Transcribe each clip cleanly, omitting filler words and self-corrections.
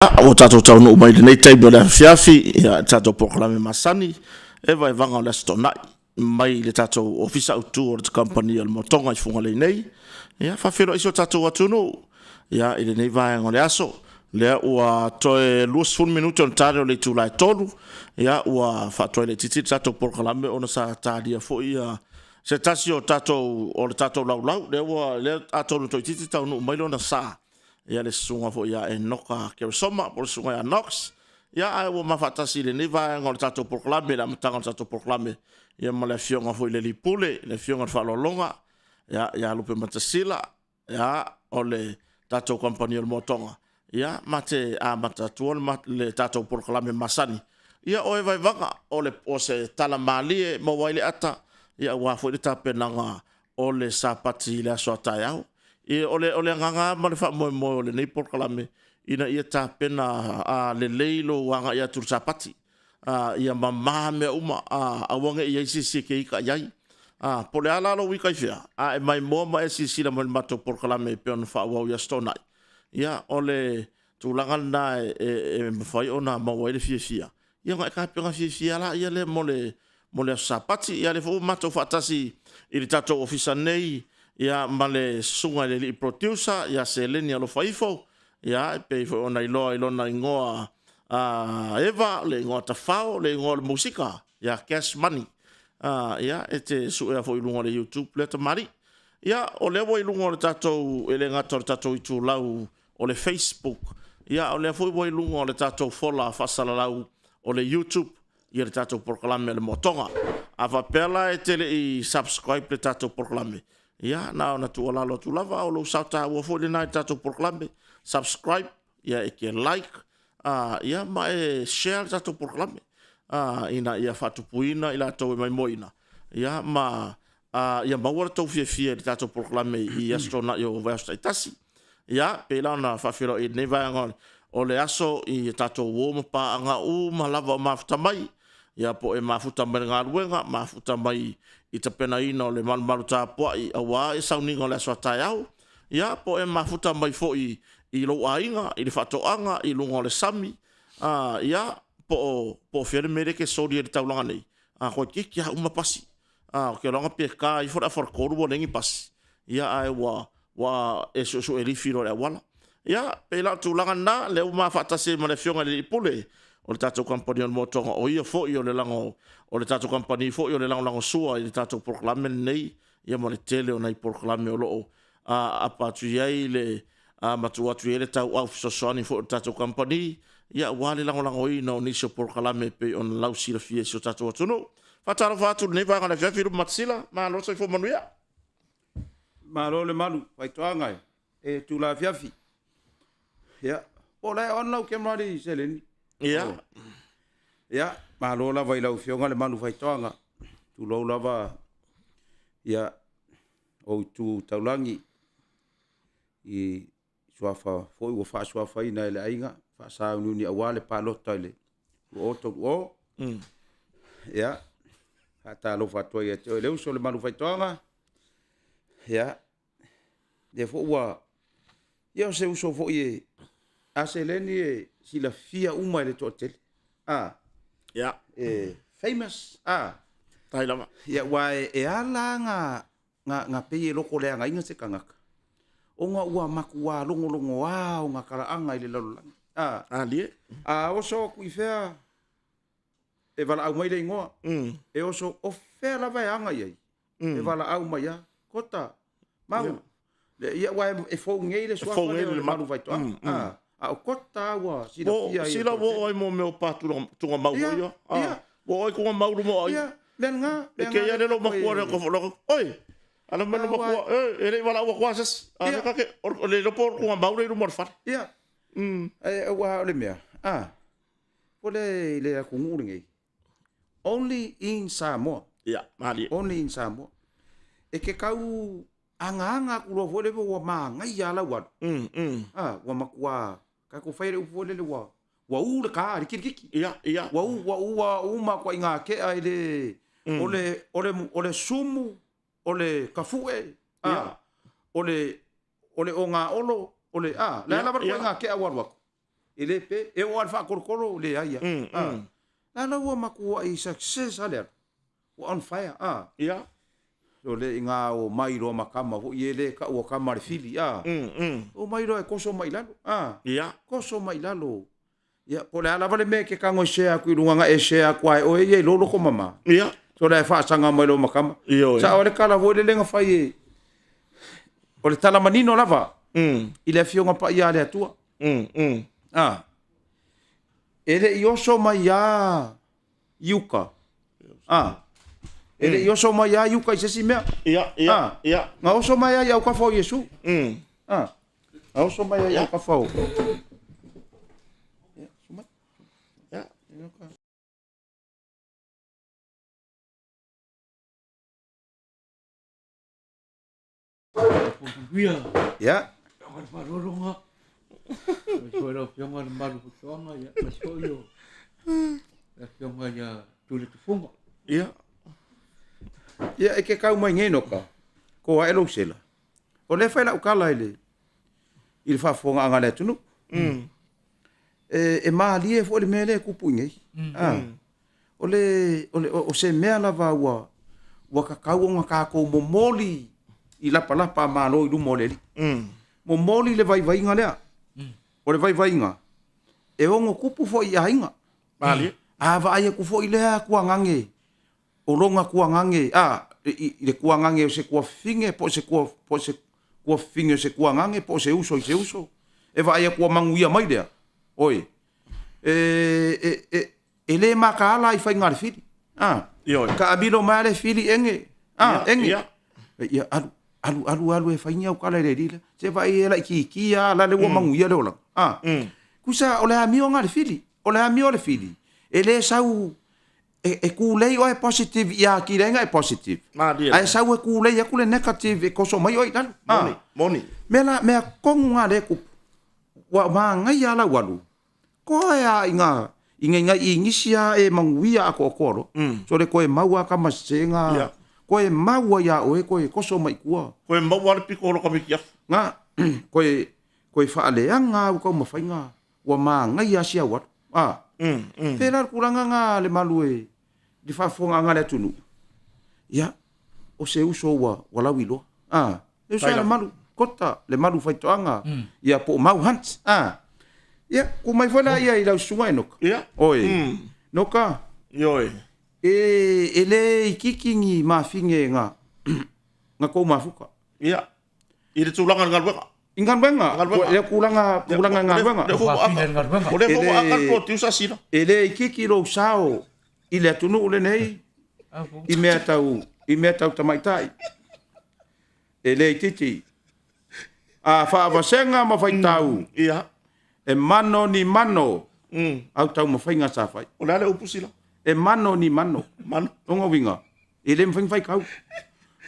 o tatou taunu mai lenei taimi o le afiafi ia tatou pokalame masani e vaevaga o le asotonaʻi mai le tatou ofisa autu o le company o le motoga i fuga leinei ia faafeloisi o tatou atunuu ia i lenei vaega o le aso lea ua toe 20 minuti ona tale o le itulae tolu ia ua faatoe le titi le tatou pokalame ona sa talia foʻi ia se tasi o le tatou laulau lea ua lea atonu toititi taunuu mai lona sa ia le sunga fo ia e noka keresoma po le sunga ia nox ia ai ua mafaatasi lenei vaega o le tatou pokalame le amataga o le tatou pokalame ia ma le afioga foi le lipule le afioga le faalologa ia lupe matasila ia o le tatou kompani o le motoga ia mate amatatua le tatou pokalame masani ia o e vaevaga o se tala malie mauai le ata ia ua foi le tapenaga o le sapati le aso ataeau e ole nganga ma le fa mo le nei pokalame ina ia tapena le leilo wanga ia tur sapati ia mama me uma awanga ia sisi ke ika yai pole ala lo wika fia e mai mo ma sisi la mo mato pokalame pe on fa wa ia stona ia ole tulanga na e fai ona ma wa le fia ia nga ka pe fia la ia le mo le sapati ia le fo mato fatasi il tato ofisa nei ia male sunga le li producer ia se leni alo faifo ia pe fo ona ilona ingoa eva le ingoa tafao le ingoa le musika ia cash money ia ete su e fo ilunga le YouTube le tamari ia o le wo ilunga le tato ele ngato le tato itu lau o le Facebook ia o le fo wo ilunga le tato fola fasala lau o le YouTube ia le tato pokalame le motonga ava pela ete le subscribe le tato pokalame ia na ona tu ala lo tu lava o lo sauta o fo le na tatou pokalame subscribe ia e ke like ia ma e share tatou pokalame ina ia fatupuina ila to mai moina ia ma ia ma ora to fia le tatou pokalame ia stona yo vasta itasi ia pela na fafiro e neva o le aso i tatou wo ma pa anga ma lava ma futamai ia po e mafuta mai ngā ruenga mafuta mai i te pena ina o le malu tāpua i awa e sauninga o le aswa tai au ia po e mafuta mai fo i lo ainga i le whatoanga i lunga o le sami ia po fere mere ke sori e le taulanga nei koe kiki ha umapasi ke longa peka i fora koru o nengi pasi ia ai wa e so e rifiro le awala ia pe la tūlanga na le uma whatase ma le fionga le ipule o le tatou kompani o le motoga o ia foʻi o le lago o le tatou kompani foʻi o le lago sua i le tatou pokalame lenei ia ma le tele ona i pokalame o loo apa atu ai le matu atu ai le tauau fesoasoani foʻi o le tatou kompani ia ua le lagolagoina o nisi o pokalame pe ona lau silafia si o tatou atunuu faatalofa atu lenei vaga le afiafi lupu matasila maloso i fo manuia malo le malu faitoaga e tulafiafi ia o le ona lau kemari seleni ia ia malo lava i lau fionga le malu faitoanga tu lau lava ia o tu taulangi i suafa foi o fa suafa ina le ainga fa sa ni awale palota le o to o ia ata lo fatoi e le uso le malu faitoanga ia de fo wa ia se uso fo ie a se leni e sila fia uma le totel ia famous tai lama ia wa e ala nga pe loko le nga inga se kangaka o nga ua maku wa longo wa o nga kala anga ile lolo lie oso ku fea e vala au mai le ngoa e oso o fea la vai anga ia e vala au mai ya kota mau ia wa e fo ngei le swa le malu vai to o kota wa sila wo ai mo me o patu tunga mau yo wo ai ko mau mo ai lenga e ke ia le lo makua le ko lo oi ala me lo makua e le wala wa kwasas ka ke le lo por ko mau le mo fa ia wa le mea le ko nguringi only in Samoa ia mali only in Samoa e ke kau anga ku lo fo le wa ma ngai ala wa wa makua ka ko faire u fole le wa u le ka ri kiki ia wa ma ko inga ke ai le ole sumu ole kafue ole onga olo ole la la ko inga ke awa wa Ele pe e o alfa korokoro le aia. Na na ua makua I success ale. On fire. Ia. So le inga o mai ro makama ho ele ka o kama le fili. O mai ro e koso mai lalo. Ia. Koso mai lalo. Ia po le ala vale me ke kango share ku lunga e share kwai o e lolo ko mama. Ia. So le fa sanga mai lo makama. Sa o le kala vo le lenga fai e. O le tala manino lava. I le fionga pa ia le atua. Ele ioso mai ia yuka. Ele ioso mai ia yuka I sesi mea. Ia. Nga oso mai ia au kafau Yesu. Nga oso mai ia au kafau. Ya. Jangan marorong suara jangan malu putuanga ya masoyo. Ya jangan ya tulis funga. Ya. Ya e ke kau mai ngeno ka. Ko ai lo sela. O le fai la ukala ile. Il fa fonga anga le tunu. E ma ali e fo le mele ku pungi. O se mea lava wa ka kau nga ka ko momoli. I lapa malo I lu moleli. Mo moli le vai nga lea. O le vai nga. E ongo kupu fo I ainga. Mali. A va ai ku fo I lea kua ngange. O longa kua ngange. I le kua ngange o se kua finge po se kua finge o se kua ngange po se uso I se uso. E va ai kua manguia mai lea. Oi. E le makaala I fai ngare fili. Ka abilo male fili enge. Enge. Ia alu e fainya o kala le dile se vai ela ki la le mangu ia le ola kusa o le amio nga le fili le fili ele sau e ku lei o e positive ia ki renga e positive ai sau e ku lei ku le negative e koso mai o dan moni me kongu nga le ku wa manga ia la walu ko ia inga ingisia e mangu ia ko koro so le ko e maua ka masenga koe maua ia oe koe koso mai kua. Koe maua le piko roka miki afu. Nga, koe whaaleanga au kau mawhai ngā. Ua maa ngai asia watu. Pēra kuranga ngā le malu e. Di whafonga ngā le tunu. Ia, o se uso wa walawi loa. Le uso le malu kota, le malu whaitoanga. Ia po mau hunt. Ia, ko mai whala ia I lau sunga e noka. Ia. Oi. Noka. Ioi. E le ikikingi mafinge nga kou mafuka. Ia. I le tūlanga ngalwenga. Ngalwenga. E kulanga ngalwenga. O le foko akal po tiusa sina. E le ikiki lo sao I le atunu ule nei. I mea tau tamaitai. E le ititi. A whaawasenga mawhaitau. Ia. E mano ni mano. Au tau mawhainga sa whai. O le ale upusila. E mano ni mano. Tonga winga. E le mwhai kau.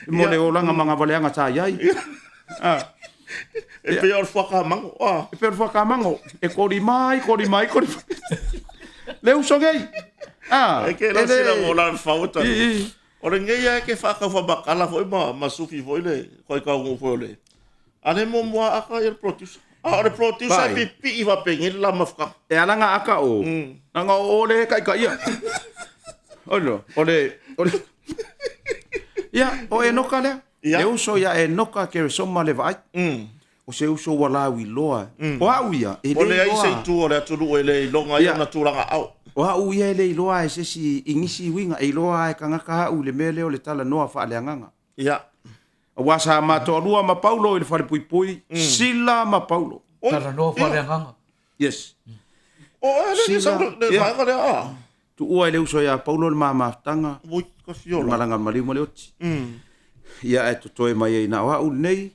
Mo le olanga mga waleanga sa iai. E pe or whakamango. E pe or whakamango. E kori mai. Le usogei. E ke la sila mo la whauta. O le ngeia e ke whakawhabakala foi ma sufi foi le. Koi kaungu foi le. Ane mo mua aka e producer. O le producer pipi I wapengi la mafka. E alanga aka o. Nanga o le kai ia. Ole. Ia, o e noka lea. E uso ia e noka ke soma le vai. O se uso walawi loa. O au ia. O le ai seitu o le aturu e le longa ia na tūranga au. O au ia e le iloa e sesi ingisi winga. E iloa e kangaka au le mele o le tala noa wha aleanganga. Ia. Wasa matorua ma Paulo I le whare pui. Sila ma Paulo. Tala noa wha aleanganga. Yes. O ele sa le vanga le tu ua le uso ia Paulo le mamatanga. Moi ka fiola. Malanga malimo le oti. Ia e totoe mai e na wa u nei.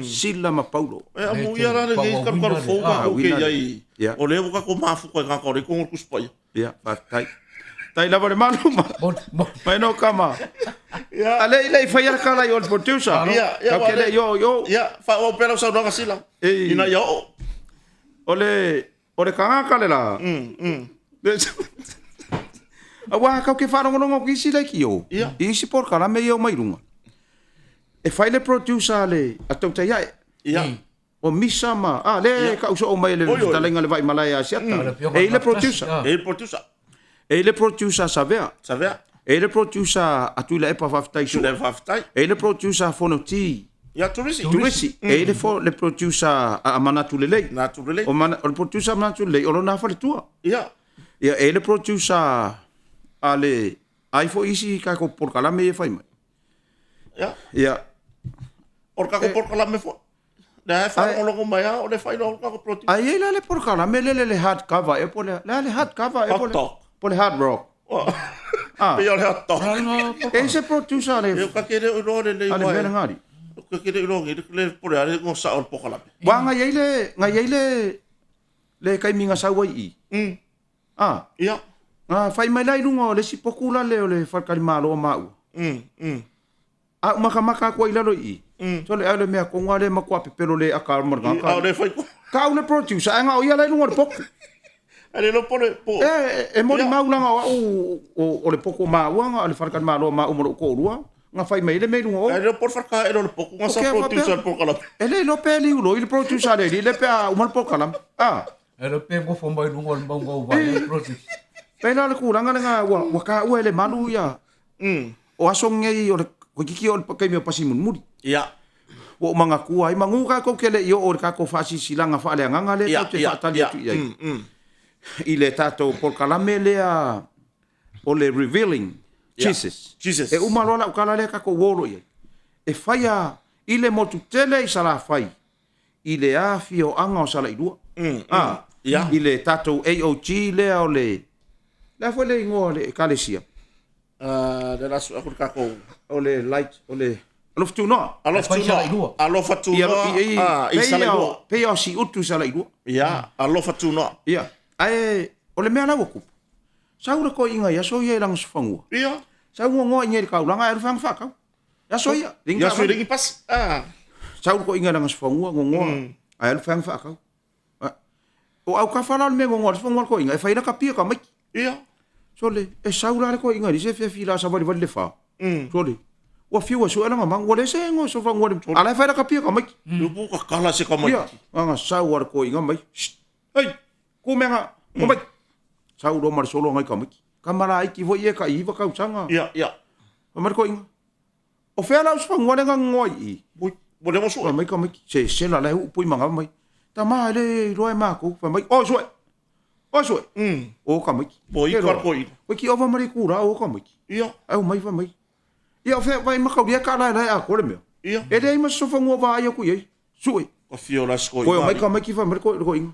Sila ma Paulo. E amu ia la le ka ka foga o ke ai. O le ka ko mafu ko ka ko le ko ku spai. Ia, tai. Tai lava le malu ma. Mai no kama. Ia. Ale ile fa ia kala yo producer. Ia, ia. Ka le yo. Ia, fa o pelo sa no sila. Ina yo. Ole kanga kale la. Awa ka ke fa no ki sila ki yo. I si por kala me yo mai runga. E fai le producer le atau tai ai. Ia. o misama le ka uso o mai le talenga le vai malaya siata e le producer e le producer savea e le producer atu le epa faftai su e le producer fonoti ya turisi e le producer amanatu le o le producer amanatu le o na fa le tua ya e le producer ale ai fo isi ka ko por kala me fai mai ya or ka ko por kala me fo da fa lo mai o le fai lo ka ko producer ai le por kala me le hard cover e le hard cover e por le hard rock pe yo le hot e se producer le eu ka kere o no le ale me ngari ka kere o le por ale ngo sa o por kala wa ngai le kai minga sa wai ya fai mai lai lungo le si pokula le falkari malo mau maka ko ila loi so le ale me ko ngale ma ko pepelo le akar marga ka le fai ka le producer nga o ia lai lungo pok ale lo pole po e mo mau nga o le poko mau nga le falkari malo mau mo ko rua nga fai mai le me lungo ale por farka e lo poko nga sa producer por kala ele lo peli lo il producer le pe o mal por kala ele pe mo fo mai lungo bongo va le producer pena le kuranga nga wa ka o ele malu ya o asonge o ko kiki o kai me pasi mun muri ya o manga ku ai mangu ka ko kele yo o ka ko fasi silanga fa le nganga le te fatali tu ya ile tato por kalame le o le revealing Jesus e o malola o kala le ka ko wolo ye e faia ile mo tu tele i sala fai ile a fio anga o sala idua ile tato AOG le o le la foi le ngo le kalesia de la su ka ko o le light o le alof tu no alof tu no i sala idua pe o si utu sala idua ya alof tu no ya ai o le mea la woku saura ko inga ya so ye lang sfangu ya sa ngo nge ka ulanga er fang fa ka ya so ya ringi pas saura ko inga lang sfangu ngo ai er fang fa ka o au ka fala me ngo sfangu ko inga e fa ina ka pia ka mai ya so le e saura ko inga di se fila sa bali le fa so le wa fiwa so ala mang wale se ngo so fa ngo ala fa ka pia ka mai lu bu ka kala se ka mai ya nga saura ko inga mai ai ku menga ko mai saura mar solo ngai ka mai kamara ai ki vo ye ka i va ka usanga ya mar ko inga o fe ala so fa ngo nga ngoi bo le mo so mai ka mai se la u pui manga mai ta ma le roi ma ko fa mai o so o ka mai po i kor po i ko ki ova mari kura o ka mai ia ai mai fa mai ia fe vai ma ka dia ka la a ko le me ia e dei ma so fa ngo va ia ku ye sui ko fio la sko ko mai ka mai ki fa mai ko ing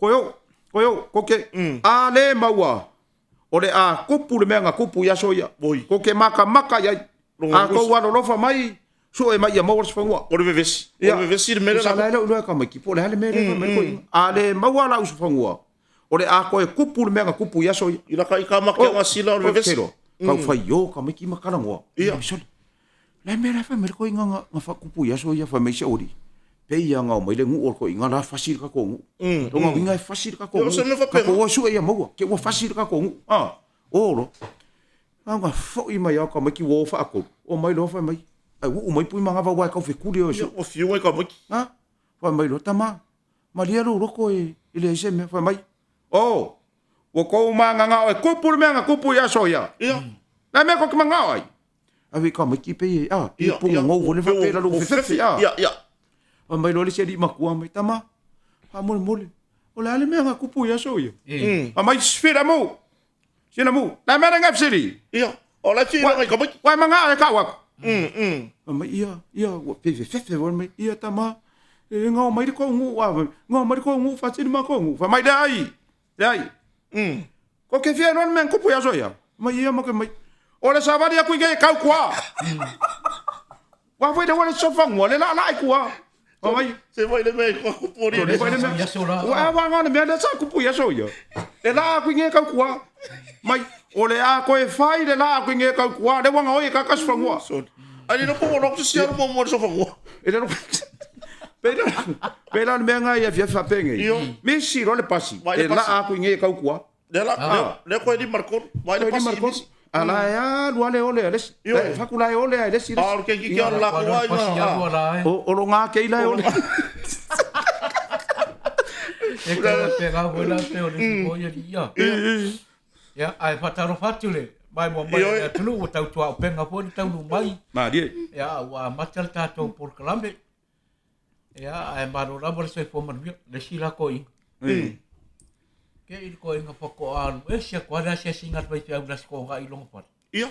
ko yo ko ke a le maua o le a kupu le menga kupu ya so ia ko ke maka ya a ko wa lo fa mai so e mai ya mo fa ngo o le vesi le mele la le ka mai ki po le mele mai ko a le maua la so fa ngo o le a ko e kupu le menga kupu ya so ila ka ma ke nga sila o le vesi ka fa yo ka mai ki makana ngo ia le mele fa mer ko nga fa kupu ya so ya fa mai se ori pe ia nga mai le ngu ko nga la fasil ka ko ngu to nga winga fasil ka ko ka ko su ia mo ke wo fasil ka ko ngu oro nga fo i mai ka mai ki wo fa ko o mai lo fa mai ai u mai pui manga va ka fe kuli o o fiu ka mai fa mai lo tama malia lo ko ile se me fa mai wo ko manga nga o ko pur me nga ko pu ya so ya na me ko manga ai avi ka mai ki pe i pu ngo vo le fa pe la lo fe ya mai lo le se di makua mai tama ha mole o la le me nga kupu ya so ya mai sfera mo sina mo na me nga fsiri ia o la chi nga ka mai wa manga ka wa mai ia wo pe wo mai ia tama nga mai ko ngu wa nga mai ko ngu fa sini ma ko ngu fa mai dai ko ke fia non men kupu ya so ya mai ia mo ke mai o le savali ya ku ge ka kwa wa foi de wo so fa ngole la kwa ai se vai le me ko pori le vai le me ya sola wa ngone me da sa ku pu ya so yo e la ku nge ka kwa mai o le a ko e fai le la ku nge ka kwa le wa ngoi ka ka so ngwa ali no po no se sia mo mo so fa ngwa e le pela me nga ya fa penge me si ro le pasi e la a ku nge ka kwa le ko di marco vai le pasi ala ya luale ole les fakula ole les ke ki la ko wa o lo nga ke ila ole E ka te ngā wena te o le ko ia ni ia. Ia, ai whataro whatu le. Mai mo mai e tunu o tau tua o penga po ni tau nu mai. Ia, ua matal tātou por kalambe. Ia, ai maro rama le sai fōmanu ia. Le sila ko i. Ke i ko inga whako anu. E sia ko ana sia singat mai te au nasi ko ngā i longa pari. Ia.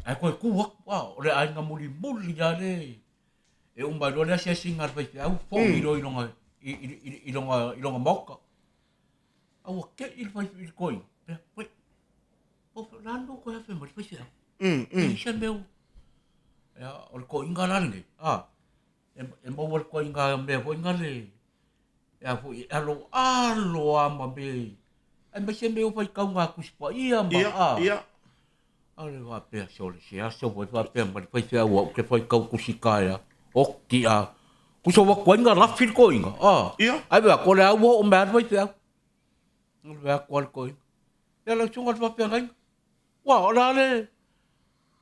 Ai koe kuak, o le ai ngā muli ia le. E umbai lo le sia singat mai te au fō i ro i longa mauka. Au ke i mai i koi. Pea, o lano ko hafe mai fai au. E sian meu. Ia, o le ko inga lane. E mau le ko inga mea ko inga le. Ia, fo i alo ama me. Ai mai se meu fai kau ngā kuspa ia ma. Ia. Ale wa pea sole se aso wa pea mai fai au ke fai kau kusika ia. O ki a. Kuso wa ko inga rafil ko inga. Ia. Ai ba ko le au o me fai au. Ngai ko ko inga. Ia la chunga wa pea ngai. Wa ora le.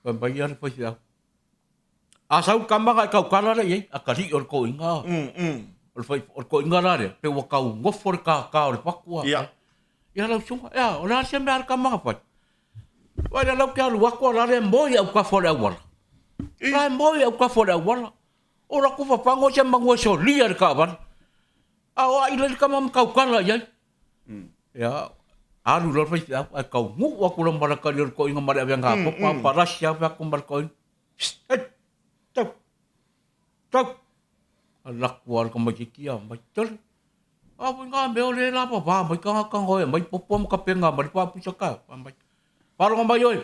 Ba ia le fai au. Asau kamanga kau kala le ye. Akali o ko inga. O fai o ko inga le. Pe wa kau ngofo ka o le pakua. Ia. Ia la chunga. Ia ora se me ar kamanga fai. Wa la ke alu wa ko la le moi au ka fo le wala. La moi au ka fo le wala. Ora ko fa pango se mango so lia le ka van. A ile le kamam kau kala ye. Ya, alu lo fai a kau ngu wa ko mara ka le ko inga mara nga pa parasia pa ko mar ko. Tau. Alak war ko mai kia mai tol. A po nga me ole la pa mai ka hoi mai popom ka penga mai pa pusaka mai. Paro nga mai oi.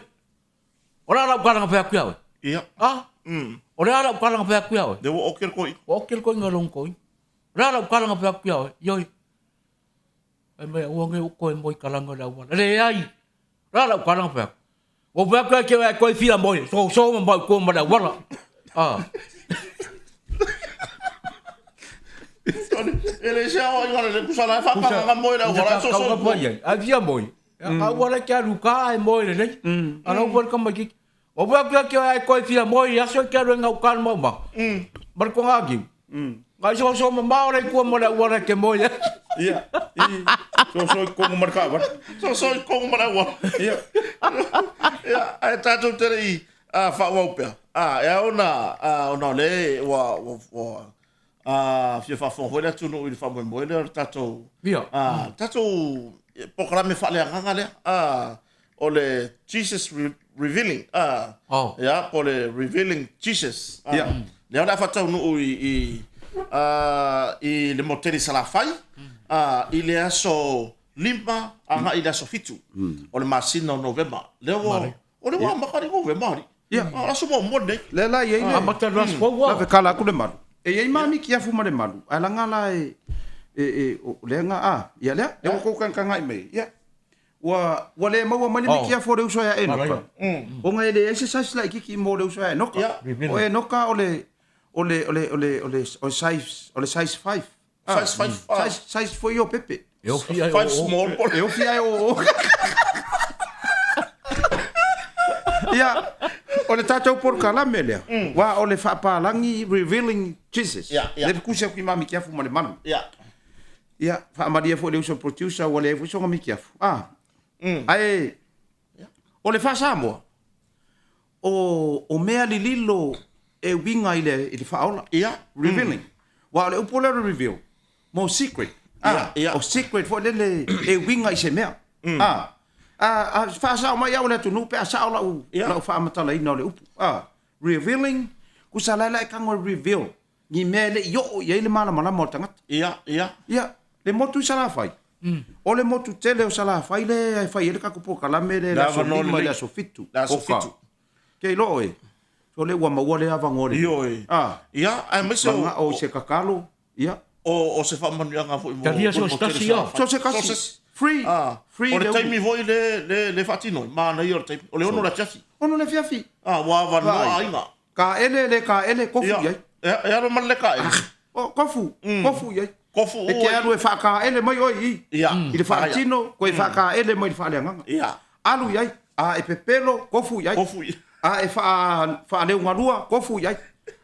Ora la ka nga pa kia. Ia. Ora la ka nga pa kia. De wo okel koi. Okel koi nga long koi. Ora la ka nga pa kia. Yoi. Ai mai uange o koe moi kalanga la wana. Le ai. Rala o kalanga pēk. O pēk ke ai koe fia moi. So mo mai ko mo la wana. Ele já olha le kusana fa ka moi la wana so. Ai fia moi. A wana ke ruka ai moi le nei. Ana o ka mai ki. O pēk ke ai koe fia moi ya so ke ro nga o kan mo ma. Bar ko ngagi. Ngai so mo maore ko mo la wana ke moi. Ia. So ko marka ba. So ko mara wa. Ia. Ai tatu tere fa wa pe. E ona le wa fia fa fo hola tu no il fa mo le tatu. Ia. Tatu programa fa le nga le. O le Jesus revealing. Ya, po le revealing Jesus. Ia. Le ona fa tau no i le moteri salafai. Ile aso limpa anga ile aso fitu. O le masina November. Le o le wa makari November. Ia. Aso mo mode. Le la ye le. Mata ras po wa. La kala ku le malu. E ye mami ki afu mare malu. Ala ngala le nga ia le. Le ko kan ngai me. Ia. Wa le mo mani ki afu le uso ya eno. O nga le exercise la ki mo le uso ya no. O e no ka o size 5. Size for your pepe. Eu fia Five small. Eu fia o. Ia. O le tatou por kala mele. Wa o le whapalangi revealing Jesus. Le kusia ki mami ki afu male manu. Ia. Wha maria fo le uso producer wa le uso ngami ki afu. Ai. O le fa Samoa. O mea li lilo e winga ile whaola. Ia. Revealing. Wa le upo le reveal. Mo secret. O secret fo le e winga i se mea. Fa sa mai au le tunu pe sa la u la fa mata le no le upu. Revealing ku sa la ka ngo reveal. Ni me le yo ye le mala mala mo tanga. Ia. Le motu sa la fai. O le motu tele o sa la fai le fai le ka ku po kala me le la so ni le so fitu. La so fitu. Ke lo e. So le wa ma wa le ava ngore. Yo e. Ia, ai me so o se kakalo. Ia. O se fa manu nga fo mo. Talia so stasia. So se kasi. Free. Free. O le taimi voi le fatino. Ma na yo taimi. O le ono la chafi. Ono le fiafi. Wa va no ainga. Ka ele kofu ye. E aro mal le ka ele. O kofu ye. Kofu. E ke aro e fa ka ele mai oi. Ia. I fatino ko e fa ka ele mai fa le nganga. Ia. Alu ye. E pepelo kofu ye. Kofu ye. E fa le ngalua kofu ye.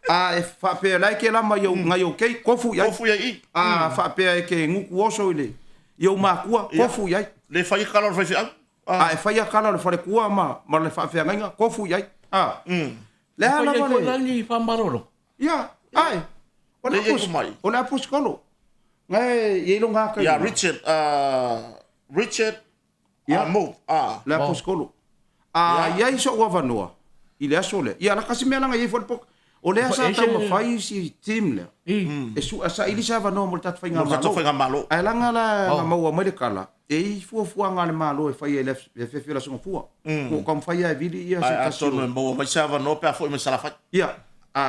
e whapea lai ke lama iau ngai o kei, kofu iai. Kofu iai. Whapea e ke nguku oso i le. Iau mākua, kofu iai. Le whai kala whai whiau. E whai kala le whare kua ma le whapea ngainga, kofu iai. Le hala Whai vale. langi whamaroro. Ia, ai. O le apus kolo. Ngai, ielo ngā kai. Ia, Richard. Mo. Le apus kolo. Iai so ua vanua. I le aso le. Ia, la kasi mea langa iei fwale poka. O lea sa tau mawhai si team lea. E su asa ili sa vanoa mo le tatu whainga malo. Mo le tatu whainga malo. Ai langa la nga maua mai le kala. E i fua ngā le malo e whai e le whewhi la songa fua. Ko kam whai e vili ia se tasu. Ai atonu e maua mai sa vanoa pe a fo i mai salafai. Ia.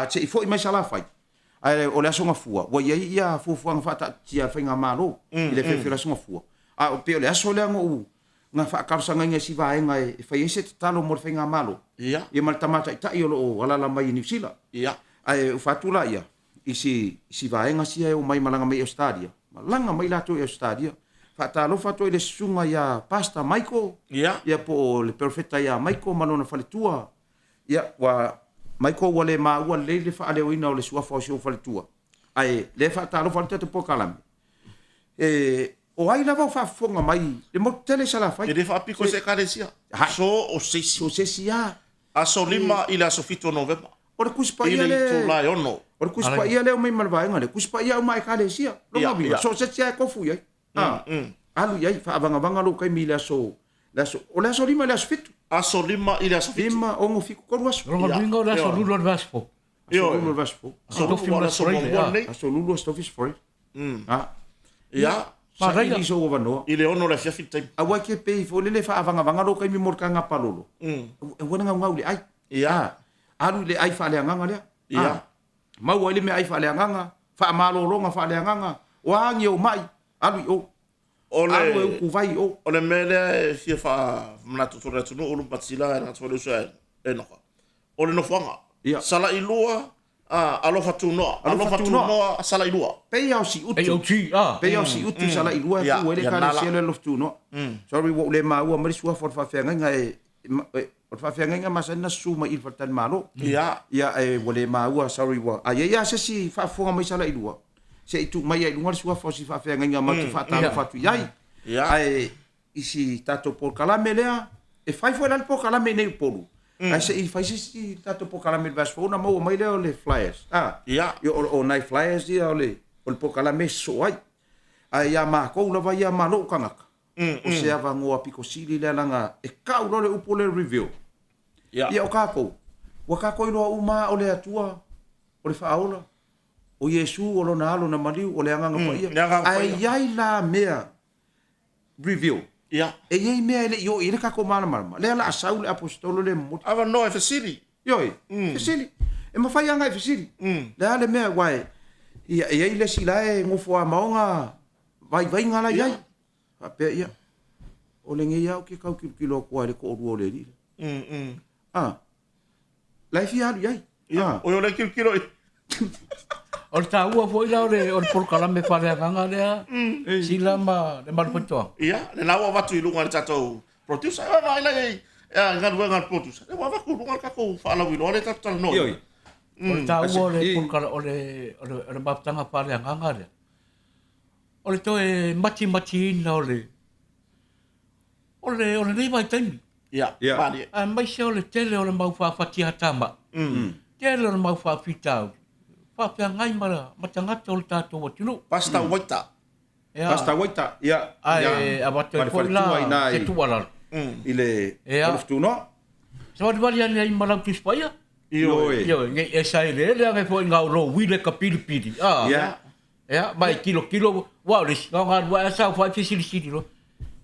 Te i fo i mai salafai. Ai o le songa fua. Wa iei ia fua ngā whata tia whainga malo. I le whewhi la songa fua. O pe o le aso lea ngō nga whaakarusanga inga si vaenga e whai ese te talo mo le whainga malo. Ia. Ia mal tamata i tai o lo alala mai i New Zealand. Ia. Ai ufatula ia. I si vaenga si o mai malanga mai Australia. Malanga mai lato i Australia. Whaatalo fato i le sunga ia pasta Michael. Ia. Ia po le perfecta ia Michael manona whaletua. Ia wa Michael wale maua le whaale o ina o le suafa o sio whaletua. Ai le whaatalo whaletua te Poka Malie. O ai lava o whaafonga mai, le mo tele sala fai. E le whaapiko se karesia. So o sesi. So sesi a. Aso lima i le aso fito Novemba. O le kuspa ia le. I le tūlai ono. O le kuspa ia le o mai malvaenga le. Kuspa ia o mai karesia. Longa bila. So sesi a kofu iai. Alu iai, whaavanga lo kai mi le aso. O le aso lima le aso fito. Aso lima i le aso fito. Lima ongo fiku koru aso. Ronga bingo le aso lulu al vaspo. Aso lulu al vaspo. Aso lulu al vaspo. Aso lulu al stofis for it. Ia. Sa ili so o vanoa. I le ono le fiafi tai. A wai ke pei fo le whaavanga lo kai mi morka ngā palolo. E wana ngau le ai. Ia. Alu le ai whaale anganga lea. Ia. Mau ele me ai whaale anganga. Wha malolonga whaale anganga. Wangi o mai. Alu i o. Alu e uku vai o. O le mele fia wha mnatu tore tunu ulu patsila e nga tore usa e noka. O le nofuanga. Ia. Sala i lua. Alofa tunoa. Alofa tunoa sala i lua. Pei au si utu. Pei au si utu sala i lua. Fu ele kare sielo lof tunoa. Sorry wo le maua marisua for whawhianga nga e. O whawhianga nga masana suma il fatan malo. Ia. Ia e wo le maua sorry wa. A ia se si whafonga mai sala i lua. Se itu mai ai lunga sua fo si whawhianga nga matu whatalo fatu iai. Ia. Ai isi tato Poka Malie lea. E whai fo e Poka Malie nei polu. Ai se i fai si tato Poka Malie vasfo na mo mai leo le flyers. Ia. O nai flyers dia o le Poka Malie so ai. Ai ia ma ko la vai ia ma no kangaka. O se ava ngoa piko sili le langa e ka u le upo le review. Ia. Ia o kako. Wa kako i loa uma o le atua o le whaola. O Yesu o lo na alo na maliu o le anganga pa ia. Ai iai la mea review. Ia. E iei mea ele yo i le kako malama. Le ala asau le apostolo le muti. Ava no e fesiri. Yoi, fesiri. E mawhai anga e fesiri. Le ale mea wai. Ia iei le sila e ngofo a maonga vai ngala iai. Pea ia. O le nge iau ke kau kilo kua le ko oru o le lile. Laifi alu iai. Ia. O yo le kilo i. O le tāua fo ila o le Poka Malie whare anganga lea. Sila ma le marupotoa. Ia. Le lawa watu i lunga le tatou producer. Ia vai la ei. Ia ngadua ngal producer. Le wa vaku lunga kako whaalau ilo. Le tatou tala no. Ioi. O le tāua o le Poka o le maputanga whare anganga lea. O le toe mati ina o le nei vai taimi. Ia. Malie. A mai se o le tele o le mau whawhati hatama. Tele o le mau whawhitau. Whawhia ngai mara matangata o le tātou atunu. Pasta waita. Pasta waita. Ia. Ai, a watu e koila se tualar. I le oluftuno. Se wadi wali ane ai marau tuspaia. Ioi. Ioi, e sai le anga fo ngau ro wile ka piri. Ia. Ia, mai kilo. Wow, lis. Ngau ngā rua sa whai fisiri lo.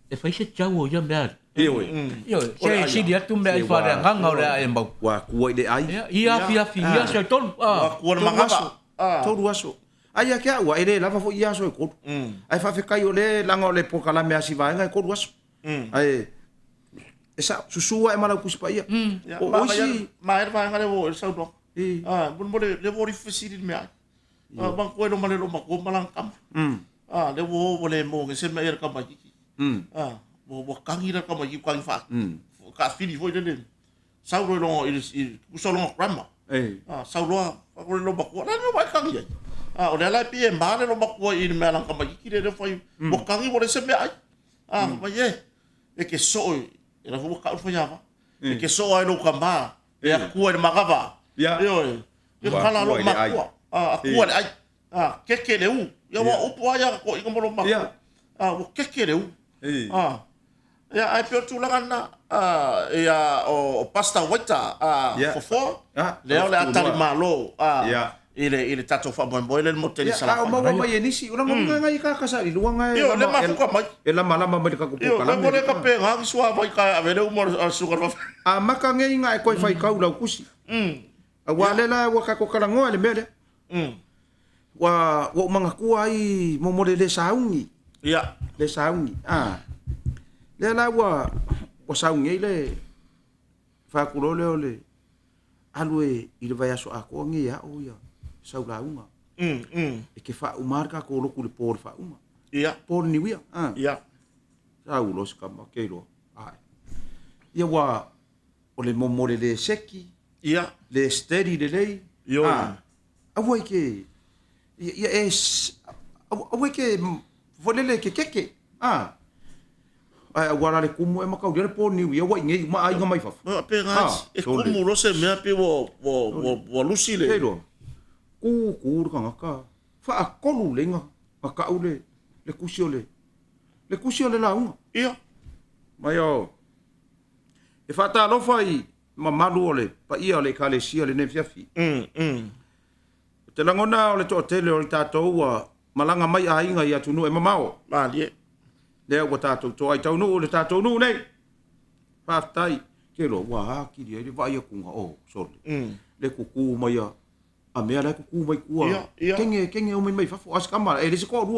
E whai se tau o ia mea. Ioi. Ioi, se siri atu mea i whare nganga o le a e mau. Wa kuai le ai. Ia fi, ia se tonu. Wa kua na mangapa. Toru aso. Ai a kia ua ele lava fo ia aso e koru. Ai whawhekai o le langa o le Poka Malie asi vaenga e koru aso. Ai, e sa susua e malau kuspa ia. O oisi. Ma e vaenga le wo e sau no. Bun mo le wo ri fesiri mea. Bang koe no male lo mako malang kam. Le wo le mo ke se me er kam ki. Wo kangi ra kam ki kangi fa. Ka fini foi le. Sau ro i kusolo grandma. Sau lo ko lo ba ko na no ba kangi o le la pie male lo ba ko I me lan ka mai ki le fai mo kangi mo le se me ai ma ye e ke so e la fu ka fa ya e ke so ai lo ka ma e a ku e magava yo e kala lo ma ko a ku ai ke le u ya wa upo ya ko I mo lo ma o ke le u ya ai pe tu la na ya o pasta wata fofo le ole atari malo ile tato fa bon le motel sala ma mai nisi ora mo ngai ka sa I luanga yo le ma ko mai e la mala ma ka ko yo le mo le ka pe ha sua vai ka avele umor sugar a maka ngai ngai ko fai ka ula kusi a wale la wa ka ko kala ngo le mele wa manga ku ai mo mo le saungi le saungi le la wa saungi le fa ku le ole alue I le vai aso a ko ngi ya o ya saulaunga e ke fa umarka ko lo ku le por fa uma por ni wia saulo ska ma ke lo ia wa ole mo mo le seki le steady le lei a voi ke ia es a voi ke volele ke keke ai agora le kumu e makau le po ni ia wa ngai ma ai ngai fa pe nga e kumu lo se me pe wo lusi le ku ka fa akolu lenga ka ule le kusiole la unga mai o e fa ta lo fai ma malu ole pa ia ole kale sia le ne fiafi te langona ole to tele ole tato wa malanga mai ainga ia tunu e mamao le o tato to ai tau no le tato no nei fa tai ke lo wa ki le vai ku o sorry le ku mai a me ala ku mai ku kenge o mai fa fo as kama e le se ko ru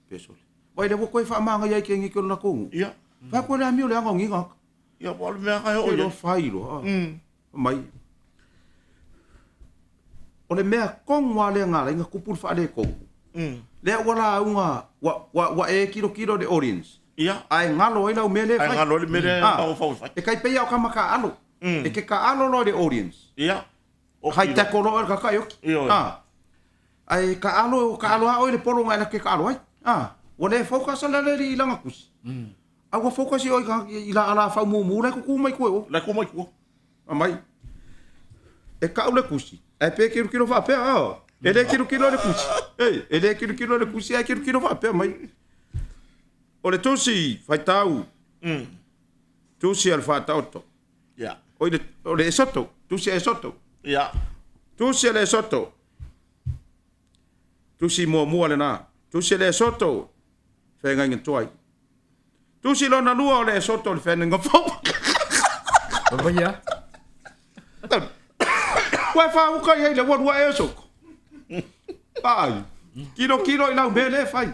peso vai le ko fa manga ia kenge ko na ko fa ko le mi le nga nginga ia po le me ka o lo fai lo mai o le mea kongwa le ngala inga kupul fa le ko le wala unga wa e kilo de audience ai ngalo ina mele ai ngalo le mele au fa e kai pe ya ka maka alo e ke ka alo lo de audience o hai ta ko lo ka ka yo ai ka alo o le polo ngai ke ka alo ai wala focus ala le ilanga kus a wa focus o ila ala fa mu le ku mai ko mai e ka ule kusi e pe kilo fa pe ele kilo le kusi ele kilo le kusi e kilo fa pe mai ole tosi fai tau tosi al fa tauto ole soto tosi e soto tosi le soto tosi mo le na tosi le soto fe ngai ngtoi tosi lo na lua ole soto le fe ngai ngfo Vaya. Wa fa u ka ye le wa e so. Ai. Kilo ina bele fai.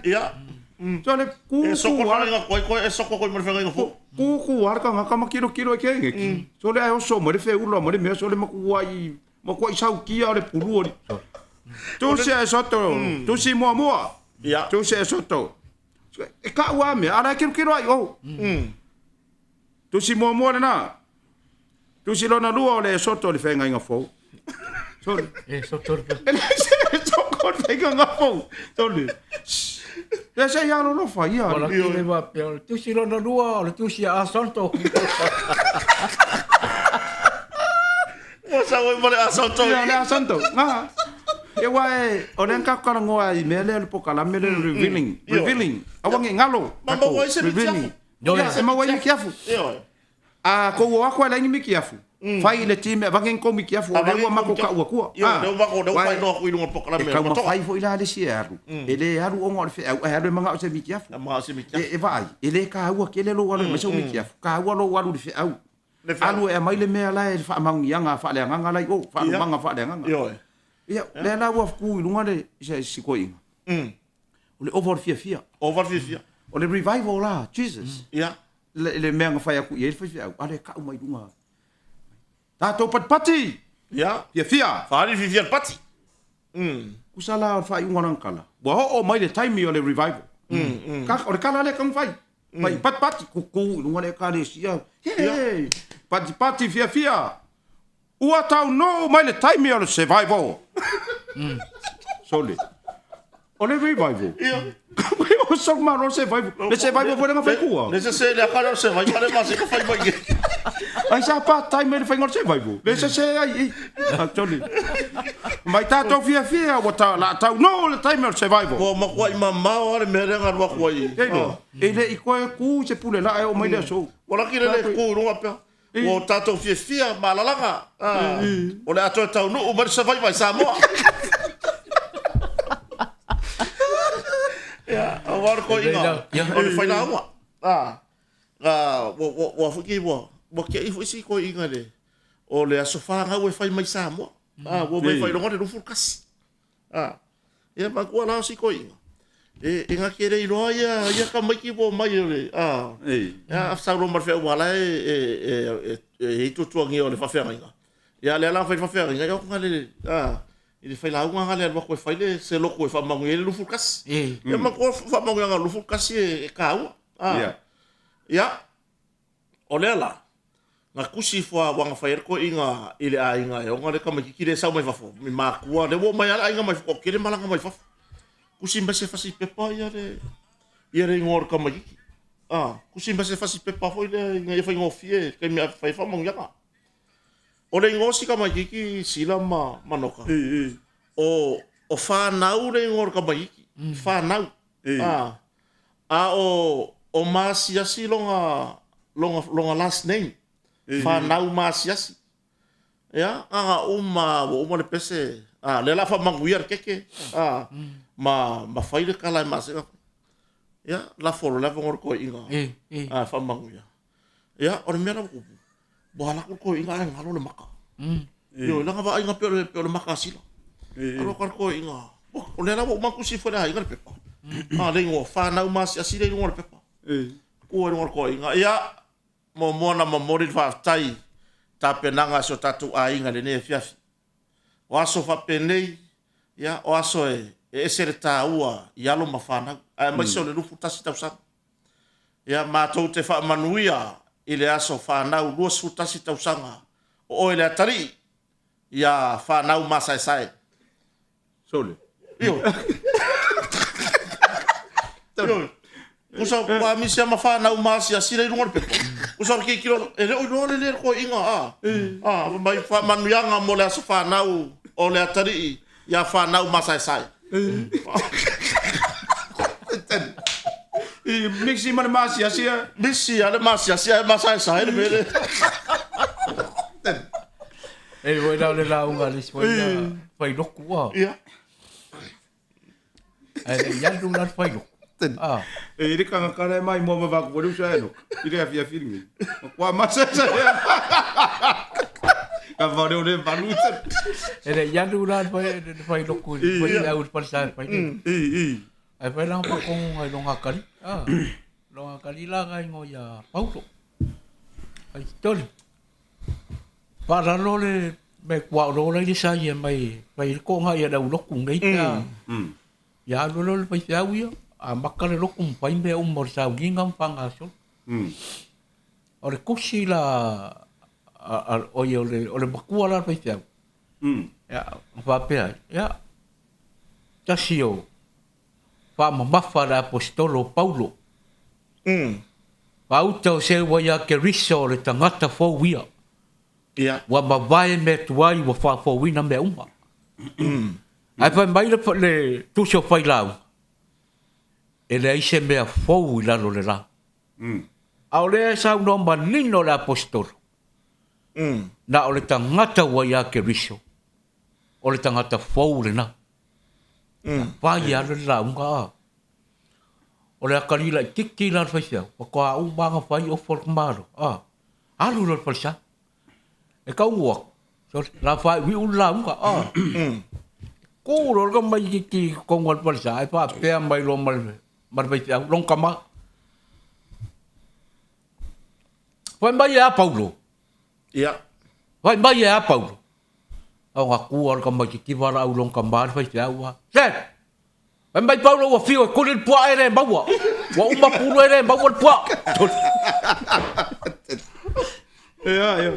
So le ku so ko nga ko e so ko mo fe nga fo. Ku ar ka nga ma kilo e ke ngi. So le o so mo le fe u lo mo le me so le ma ku ai mo ko sau ki ale pulu ori. Tu se soto, tu si mo. Tu se soto. E ka wa me ara kilo ai o. Tu si mo le na. Tu si lo na lua le soto le fe nga fo. Sorry. Soto. Soto fe nga fo. Sorry. Le se ya no fa ya. Ora ki le va pe. Tu si lo na lua, le tu si a santo. Mo sa wo mo le a santo. Ya le a santo. Nga. E wai, o nen ka ka ngoa I mele le poka la mele revealing. Awangi ngalo. Mamba wo se revealing. Ya se ma wai kiafu. A ko wa ko la ngi kiafu. Fai le time vangen ko mi kiafu le wa mako ka wa ku. Le wa ko do fai no ku ilunga poka la mele. Ka fai fo ila le siaru. Ele aru o ngol fe aru manga se mi kiafu. Ma se mi kiafu. E vai, ele ka wa ke le lo wa le so mi kiafu. Ka wa lo wa lu fe au. Alu e mai le me la e fa mang yanga fa le nganga lai o fa manga fa le nganga. Yo. Ya, le la wa ku ilunga le se sikoinga. O le over fia. O le revival la, Jesus. Ya. Le menga fa ya ku ye fa au. Ale ka mai lunga. Tato pati. Ya. Fia. Fari fia pati. Kusala fa i ngwana kala. Wa o mai le time yo le revival. Ka o le kala le kan fai. Mai pati ku lunga le ka le sia. Hey. Pati fia. ua tau no mai le taimi o le survival. Sole. O le revival. O sok maro survival. Le survival pwede nga fai kua. Le se le akara se vai kare masi ka fai mai. Ai sa pa taimi le fai ngor survival. Le se ai. Sole. Mai tātou fia o la tau no le taimi o le survival. Ko makwai mama o le mere nga wa kwai. E le i koe ku se pule la e o mai le so. Wala ki le ku runga pe. O tātou fia malalanga. O le ato tau no o mar se vai sa mo. Ya, awar ko inga. O le fai na wa. Wa fuki wa. Wa ke i fuisi ko inga le. O le asofa nga we fai mai sa mo. Wo mai fai longa de furkas. Ya ma ko la si ko inga. Inga kere i roa ia ka mai ki wo mai le. Ya sa ro mar fe wala e tutuangi o le fa feringa. Ya le la fa feringa ya ko ngale. Ele fai lá uma galera uma coisa faz ele se louco faz mangu ele no furcas é uma coisa faz mangu no furcas é cau ya olha lá na kusi foi wanga fai ko inga ele a inga eu ngale kama kire sa mai fafo mi makua de wo mai ala inga mai ko kire malanga mai fafo kusi mbase fasi pepa ya re ngor kama ki kusi mbase fasi pepa foi le inga fai ngofie ke mi fai fa mangu ya o le ngosi ka mai ki sila manoka. O whanau le ngor ka mai ki. Whanau. O masiasi longa last name. Whanau masiasi. Ya, uma le pese. Le la fa manguiar keke. Ma faile kala masega. Ya, la folo la ngor ko inga. Fa manguiar. Ya, o mera ko. Bola ko inga ngalo le maka. Yo la va inga pe le maka sila. Alo ko inga. O le la mo makusi fo da inga pe. Le ngo fa na mas asile ngo pe. Ko ngo ko inga ya mo na mo mori fa tai ta penanga so tatu a inga le ne fiafi. O aso fa penei ya o aso e ser ta ua ya lo mafana. Ai mai so le lufu tasi tausa. Ya ma to te fa manuia ile aso whanau lua sutasi tausanga o ele atari ia whanau masai. Sole. Io. Kusa wa misi ama whanau masi asira i rungar pepo. Kusa ki kilo ele o le ko inga mai manuianga mo le aso whanau o le atari ia whanau masai. Mixi mana masi asia. Misi ale masi asia masai sai le. Voi le la unga le fai loku wa. Ia. Ya du na fai loku. Iri kanga kare mai mo ma va ko lu sa no. Iri afia filmi. Kwa masai sa. Ka va le valu. Ya du na fai loku. Voi au pasar fai. Ai fai lang pa kong ai longa kali. Longa kali la ngai ngo ya Paulo. Ai tol. Para lo le me kwa lo le sa ye mai ko nga ya da loku ngai ta. Ya lo le pa sa wi a makale loku pa me mor sa ngam panga so. Ore kusi la o le bakua la pa sa. Ya va pe ya. Tasio. Pa mamafa la apostolo Paulo. Pa uta se wa ya ke riso le tangata fo wia. Ia. Wa mavai me tuai wa fa fo wina me uma. Ai pa mai le tu so fai lau. Ele ai se me fo la lo le la. Au le sa no manino la apostolo. Na o le tangata wa ya ke riso. O le tangata fo le na. Vai ya la unga. O le akari la tiki la faisia. Ko a u banga fai o formaro. Alu lo falsa. E ka uwa. So la fai wi ula unga. Ko ro ga mai ki ko ngol falsa. Ai pa pe mai lo mar faisia long kama. Vai mai ya Paulo. Ia. Vai mai ya Paulo. Au aku ar ka mai ki vara au long kambar fai tia wa. Set. Mai Paulo wa fio ko le pua ere bawa. Wa uma pulo ere bawa pua. Ya.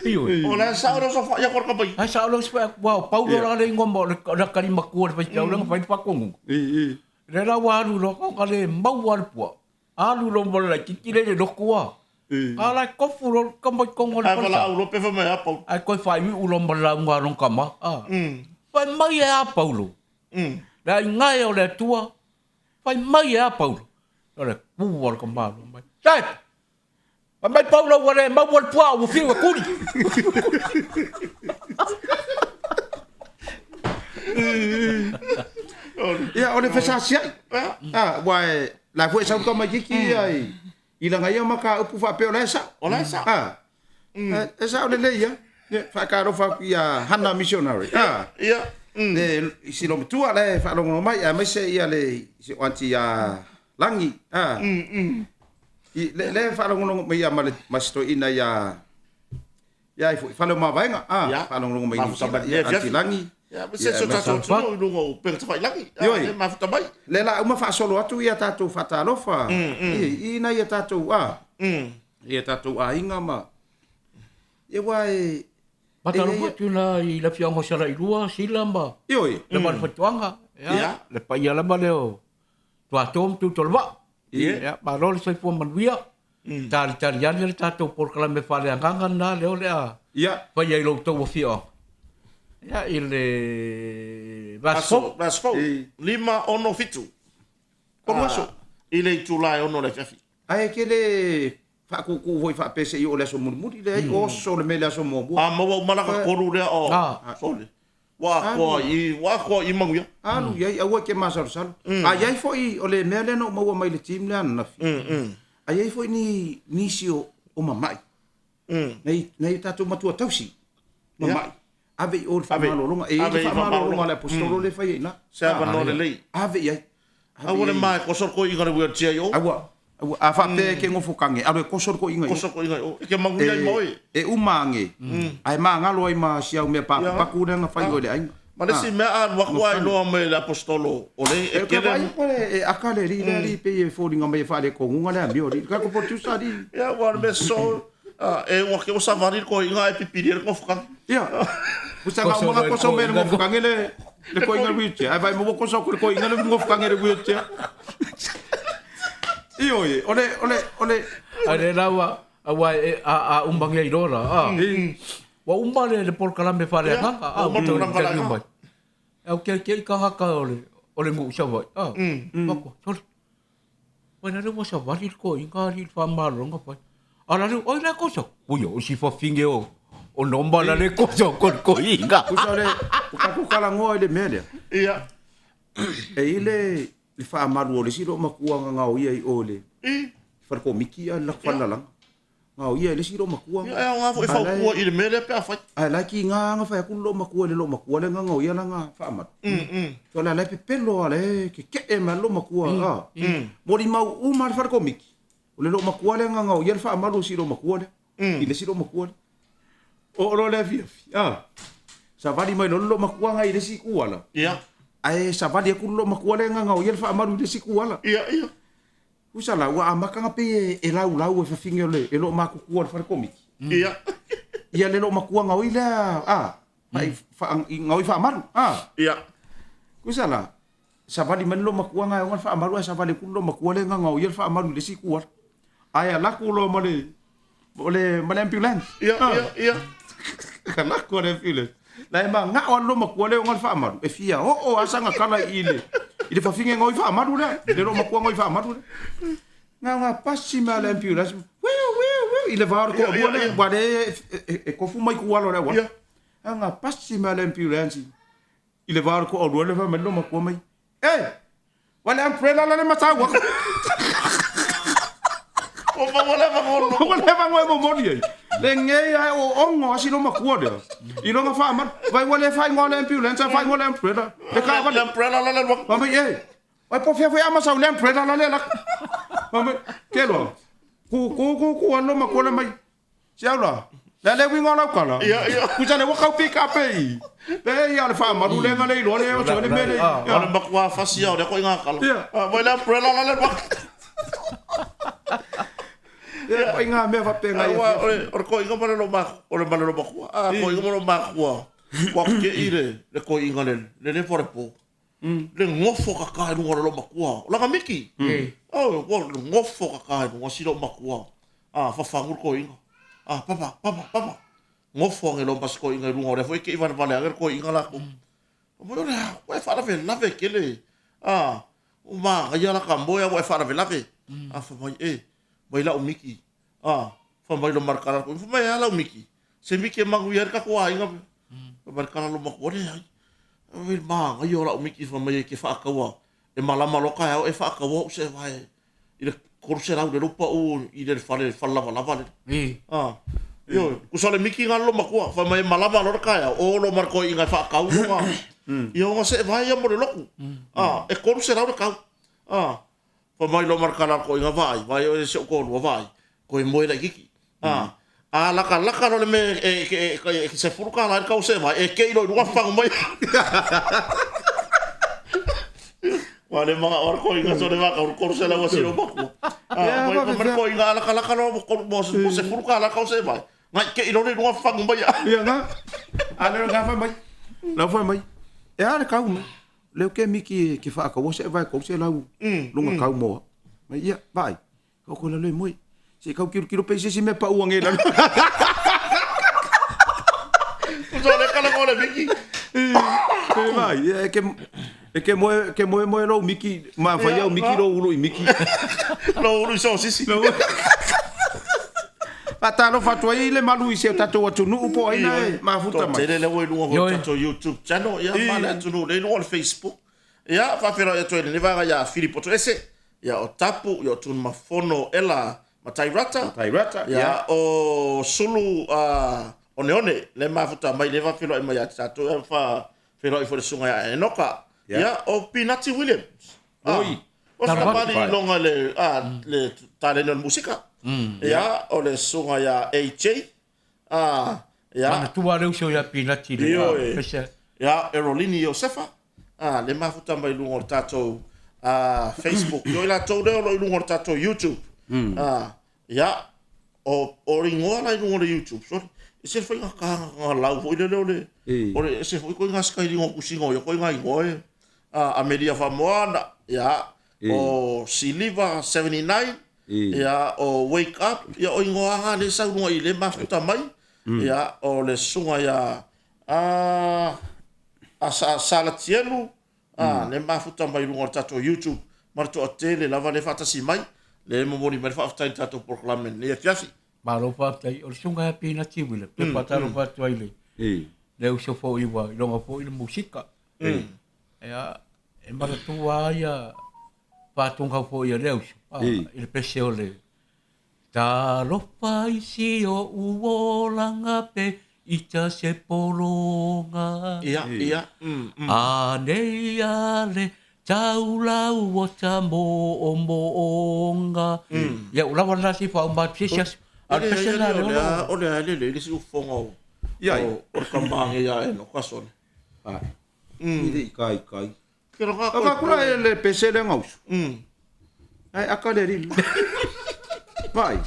Iyo. Ola sa ora so fa ya kor ka pai. Ai sa lo spa wow, Paulo la le ngombo le kali makua le pai lang pai pa kongu. Le la waru lo ko kale mau war po. Alu lo mo la kikile le dokua. Ala ko fulo ko mo kongo le. Ala ulo pe fa me apa. Ai ko fai mi ulo mo la ngarong kama. Pai mai a Paulo. La ngai o le tua. Pai mai a Paulo. Ole puwal ko malo mai. Sai. Mai Paulo wale mau wal pua o fiu kuri. Ya ole fesa sia. Wai la foi sa ko mai ki ai. Ila ngai maka upu fa pe ole sa. Ola sa. Esa ole le ya. Fa ka ro fa ya hana missionary. Ia. Si lo tua le fa lo mai mai se ia le si wanti ya langi. Le fa lo ngono mai ya masto ina ya. Ya fa lo ma vainga. Fa lo ngono mai ya anti langi. Ya, se so tato no lungo per te fai langi. Ya, ma fa mai. Le la uma fa solo atu ia tatu fata lofa. Ina ia tatu Ia tatu inga ma. Ia wai Matalo tu la I la fianga sala I rua silamba. Ioi. Le mal fatuanga. Ya. Le paia la maleo. Tua tom tu tolva. Ya, barol sai fu manwia. Tar yan le tato por kala me fale anganga na le ole a. Ya. Paia I lo to fio. Ya ile Vasco. Lima ono fitu. Como aso? Ile tula ono le fiafi. Ai kele fa ku voi fa pese I ole so murmuri le o so le mele so mo. Mo malaka koru le o. Sole. Wa ko I manguia. Alu yai awa ke masar sal. Ai foi ole mele no mo mai le team le na. Ai foi ni si o mamai. Nei tatu matua tausi. Mamai. Ave o fa malolonga fa malolonga le apostolo le fai na. Sa va no le lei. Ave yai. Awole mai ko sor ko inga le tia yo. A fa pe ke ngofo kange alo ko sor ko inga. Ko sor ko inga o ke manguia moi. Umange. Ai manga lo ai ma sia me pa ku na fai ole ai. Ma le si me an wa kwa no me le apostolo o le ke le akale ri pe e fo dinga me fa le ko ngunga le ambio ri ka ko portu sa ri. Ya wa me so wa ke o savari ko inga e pipirir ko fukan. Ya. Busa nga mga koso me mo fukan le ko inga wiche. Ai vai mo koso ko inga le mo fukan le wiche. Ioi, ole. Ale lawa awa umbang ia irora. Wa umbale le por kala me fale nga. Mo nang kala nga. Au ke ka haka ole ngu sa vai. Mako. Sol. Wana le mo sa vai ko inga ri fa malo nga pa. Ala le oi la cosa. Uyo si fa finge o nomba la le cosa ko inga. Usale ku kala ngo ile mele. Ia. Ile le fa maru ole siro makua nga o ia I ole. Fa ko miki a la fala lang. Nga o ia le siro makua. Ya nga fa ko ile mele pe fa. Ai la ki nga fa ku lo makua le nga o ia nga fa mat. So la le pelo ale ke e ma lo makua. Mori mau u mar fa ko miki. Ole lo makua le nga o ia fa maru siro makua le. Ile siro makua. O lo le fi. Sa vali mai lo makua nga ile si kuala. Ya. Ai sa vali ku lo makuale nga o ia fa amaru de sikuala. Ia. Usala wa amaka nga pe e lau e fa finge le e lo maku ku fa komiki. Ia. Ia le lo makua nga o ila mai fa nga o fa amaru. Ia. Usala sa vali men lo makua nga o fa amaru sa vali ku lo makuale nga o ia fa amaru de sikuala. Ai la ku lo male ambulance. Ia. Kana ku le ambulance. Lai ma nga o lo makua le ngal fa amaru e fia o asa nga kala ile fa finge ngoi fa amaru le lo makua ngoi fa amaru nga pasi ma le ambulance ile va ko bole bade ko fu mai ku walo le wa nga pasi ma le ambulance ile va ko o le fa me lo makua mai wala umbrella la le matawa o va mo mori le nge ai o ongo asi lo makua de I lo nga fa man vai wale fa ngole ambulance fa ngole umbrella le ka va umbrella la le ma me vai po fe ama sa le umbrella la le la ma me ke lo ku ano makua mai sia lo le wingo la kala ia ku sa le wa ka pick up pe ia le fa ma lu le nga le lo le o so le me le ole makua fa sia o le ko inga kala vai le umbrella la le Ya, pai ngā mea whapenga ia. Ore ko inga mana lo mak, ore mana lo makua. Ko inga mana lo makua. Wa ke ire, le ko inga le fore po. Le ngofo ka kai runga lo makua. Langa miki. Oh, wo ngofo ka kai runga silo makua. Fafangur ko inga. Papa. Ngofo nge lo pas ko inga runga ore foi ke ivan vale agar ko inga la ko. Mo ore, wa fa lave kele. Uma ya la kamboya wa fa lave. Fa mai mai la umiki. Fa mai lo markara ko. Fa mai la umiki. Se miki manguiar ka ko inga. Markara lo makua ai. Ai ma ngai ora umiki fa mai ke fa kawa. E malama loka e fa kawa se vai. Ile korse la de lupa o ile fa lava. Yo, kusale miki ngalo makua fa mai malama loka ya o lo marko inga fa kawa nga. Yo nga se vai ya mo loku. E korse la de ka. Fa mai lo markara ko inga vai o se ko vai. Ko e moira kiki. Laka no le me se furuka la ka se vai e ke ilo wa fa mai. Wale mga orko inga so de va ko se la wa silo bako. Mai ko inga laka no ko se furuka la ka se vai. Ngai ke ilo ni wa fa mai. Ya nga. Ale nga fa mai. La fa mai. E ale ka uma. Le ke miki ke fa ka wo se vai ko se la u. Lunga ka mo. Mai ia vai. Ko la le moi. Se kau kilo pese si me pa uang elan. Usole kala kole miki. Vai, ke moe lo miki, ma fa ya miki lo ulo miki. Lo ulo so sisi. Ata lo fatwa ile malu ise tato watu nu upo aina ma futa mai. Tele le wo lu ho tato YouTube channel ya mala tunu le no Facebook. Ya fa fero ya to le va ya Filipo to ese. Ya o tapu yo tun mafono ela Matairata, ya o sulu one le mafuta mai le va filo mai ata to fa filo I for sunga ya enoka ya o Pinati Williams oi o sabali longa le tale no musika ya o le sunga ya AJ ya Mana tua reu so ya Pinati le ya Erolini Josefa le mafuta mai lungo tato Facebook yo la to le lungo tato YouTube ya o ringoa lai no YouTube sorry ese foi nga lau foi le ore ese foi ko nga skai ringo kusingo yo ko nga ngoe a media famoana ya o Silva 79 ya o Wake Up ya o ngoa nga le sa no ile mafuta mai ya o le sunga ya a sala tielu le mafuta mai no tato YouTube marto tele lava le fatasi mai le momoni mai fa ftai tato proclamen le fiafi ma lo fa tai o sunga pina tibule pe patalo fa toile le o so fo iwa i longa fo i musika ya e mara tua ya pa tunga fo i le il pesole ta lo fa i si o uolanga pe ita se poronga ia ane ale Taula o tambo ombonga. Ya ula wala si fa umba pisias. Al pesela le si ufonga. Ya o kambange ya no kasone. Ide kai. Pero ka kula le pesela ngaus. Ai akaleri. Vai.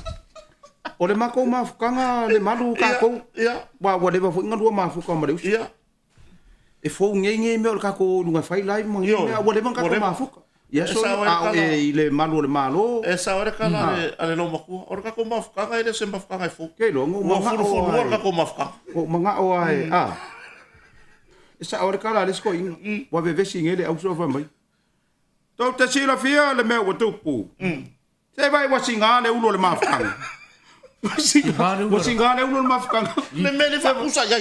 O le mako mafukanga le malu kako. Ya. Wa whatever fu ngalua mafuka mare. Ya. E fo nge me o kako lunga fai live mo nge wale man kako mafuka ya so le malo le malo e sa ora kala ale lo maku ora kako mafuka ga ile se mafuka ga fu ke lo ngo fu ora kako mafuka o manga o ai e sa ora kala le sko in wa ve si ngele au so fa mai to te sila fia le me o tupu se vai wa singa le ulo le mafuka wa singa le ulo le mafuka le me le fa usa ya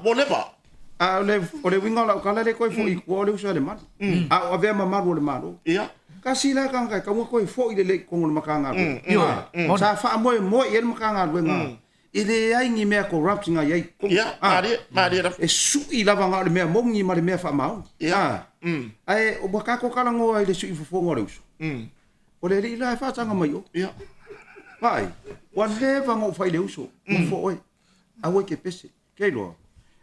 boneba o le winga la kala le koi fo I ko le usa le man o ave ma le malo ia kasi la kan ka mo koi fo I le ko ngol makanga sa fa mo I le makanga wenga ile ai ngi me corruption ai ia mari e su I lava nga le me mongi ma le me fa mau ia ai o baka ko kala ngo ai le su I fo ngo le usa o le la fa tanga mai o ia vai wa le va ngo fa le uso mo fo oi a we ke pese ke lo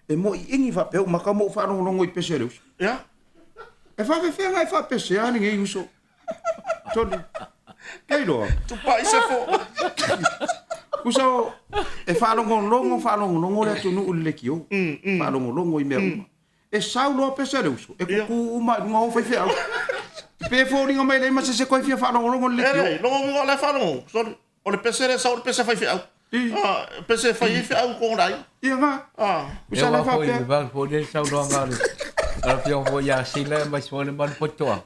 e mo ingi fa pe ma ka mo fa no I pese le uso ia e fa fe ngai fa pese ani ngai uso tole Kei loa. Tupa i se fo. Kusao, e whanongo le tunu uli le kio. Whanongo I mea uma. E sau loa pesa le uso. E kuku uma ngā o whaiwhi au. Pe fōringa mai leima se koe fia whanongo le kio. E, longo wingo le whanongo. Sorry. O le pese le sau le pese whaiwhi au. Pese whaiwhi au kong rai. Ia ngā. Kusa la whapea. E wā fō le sau loa ngāre. Ala pia fō ia sila mai sōle manu potoa.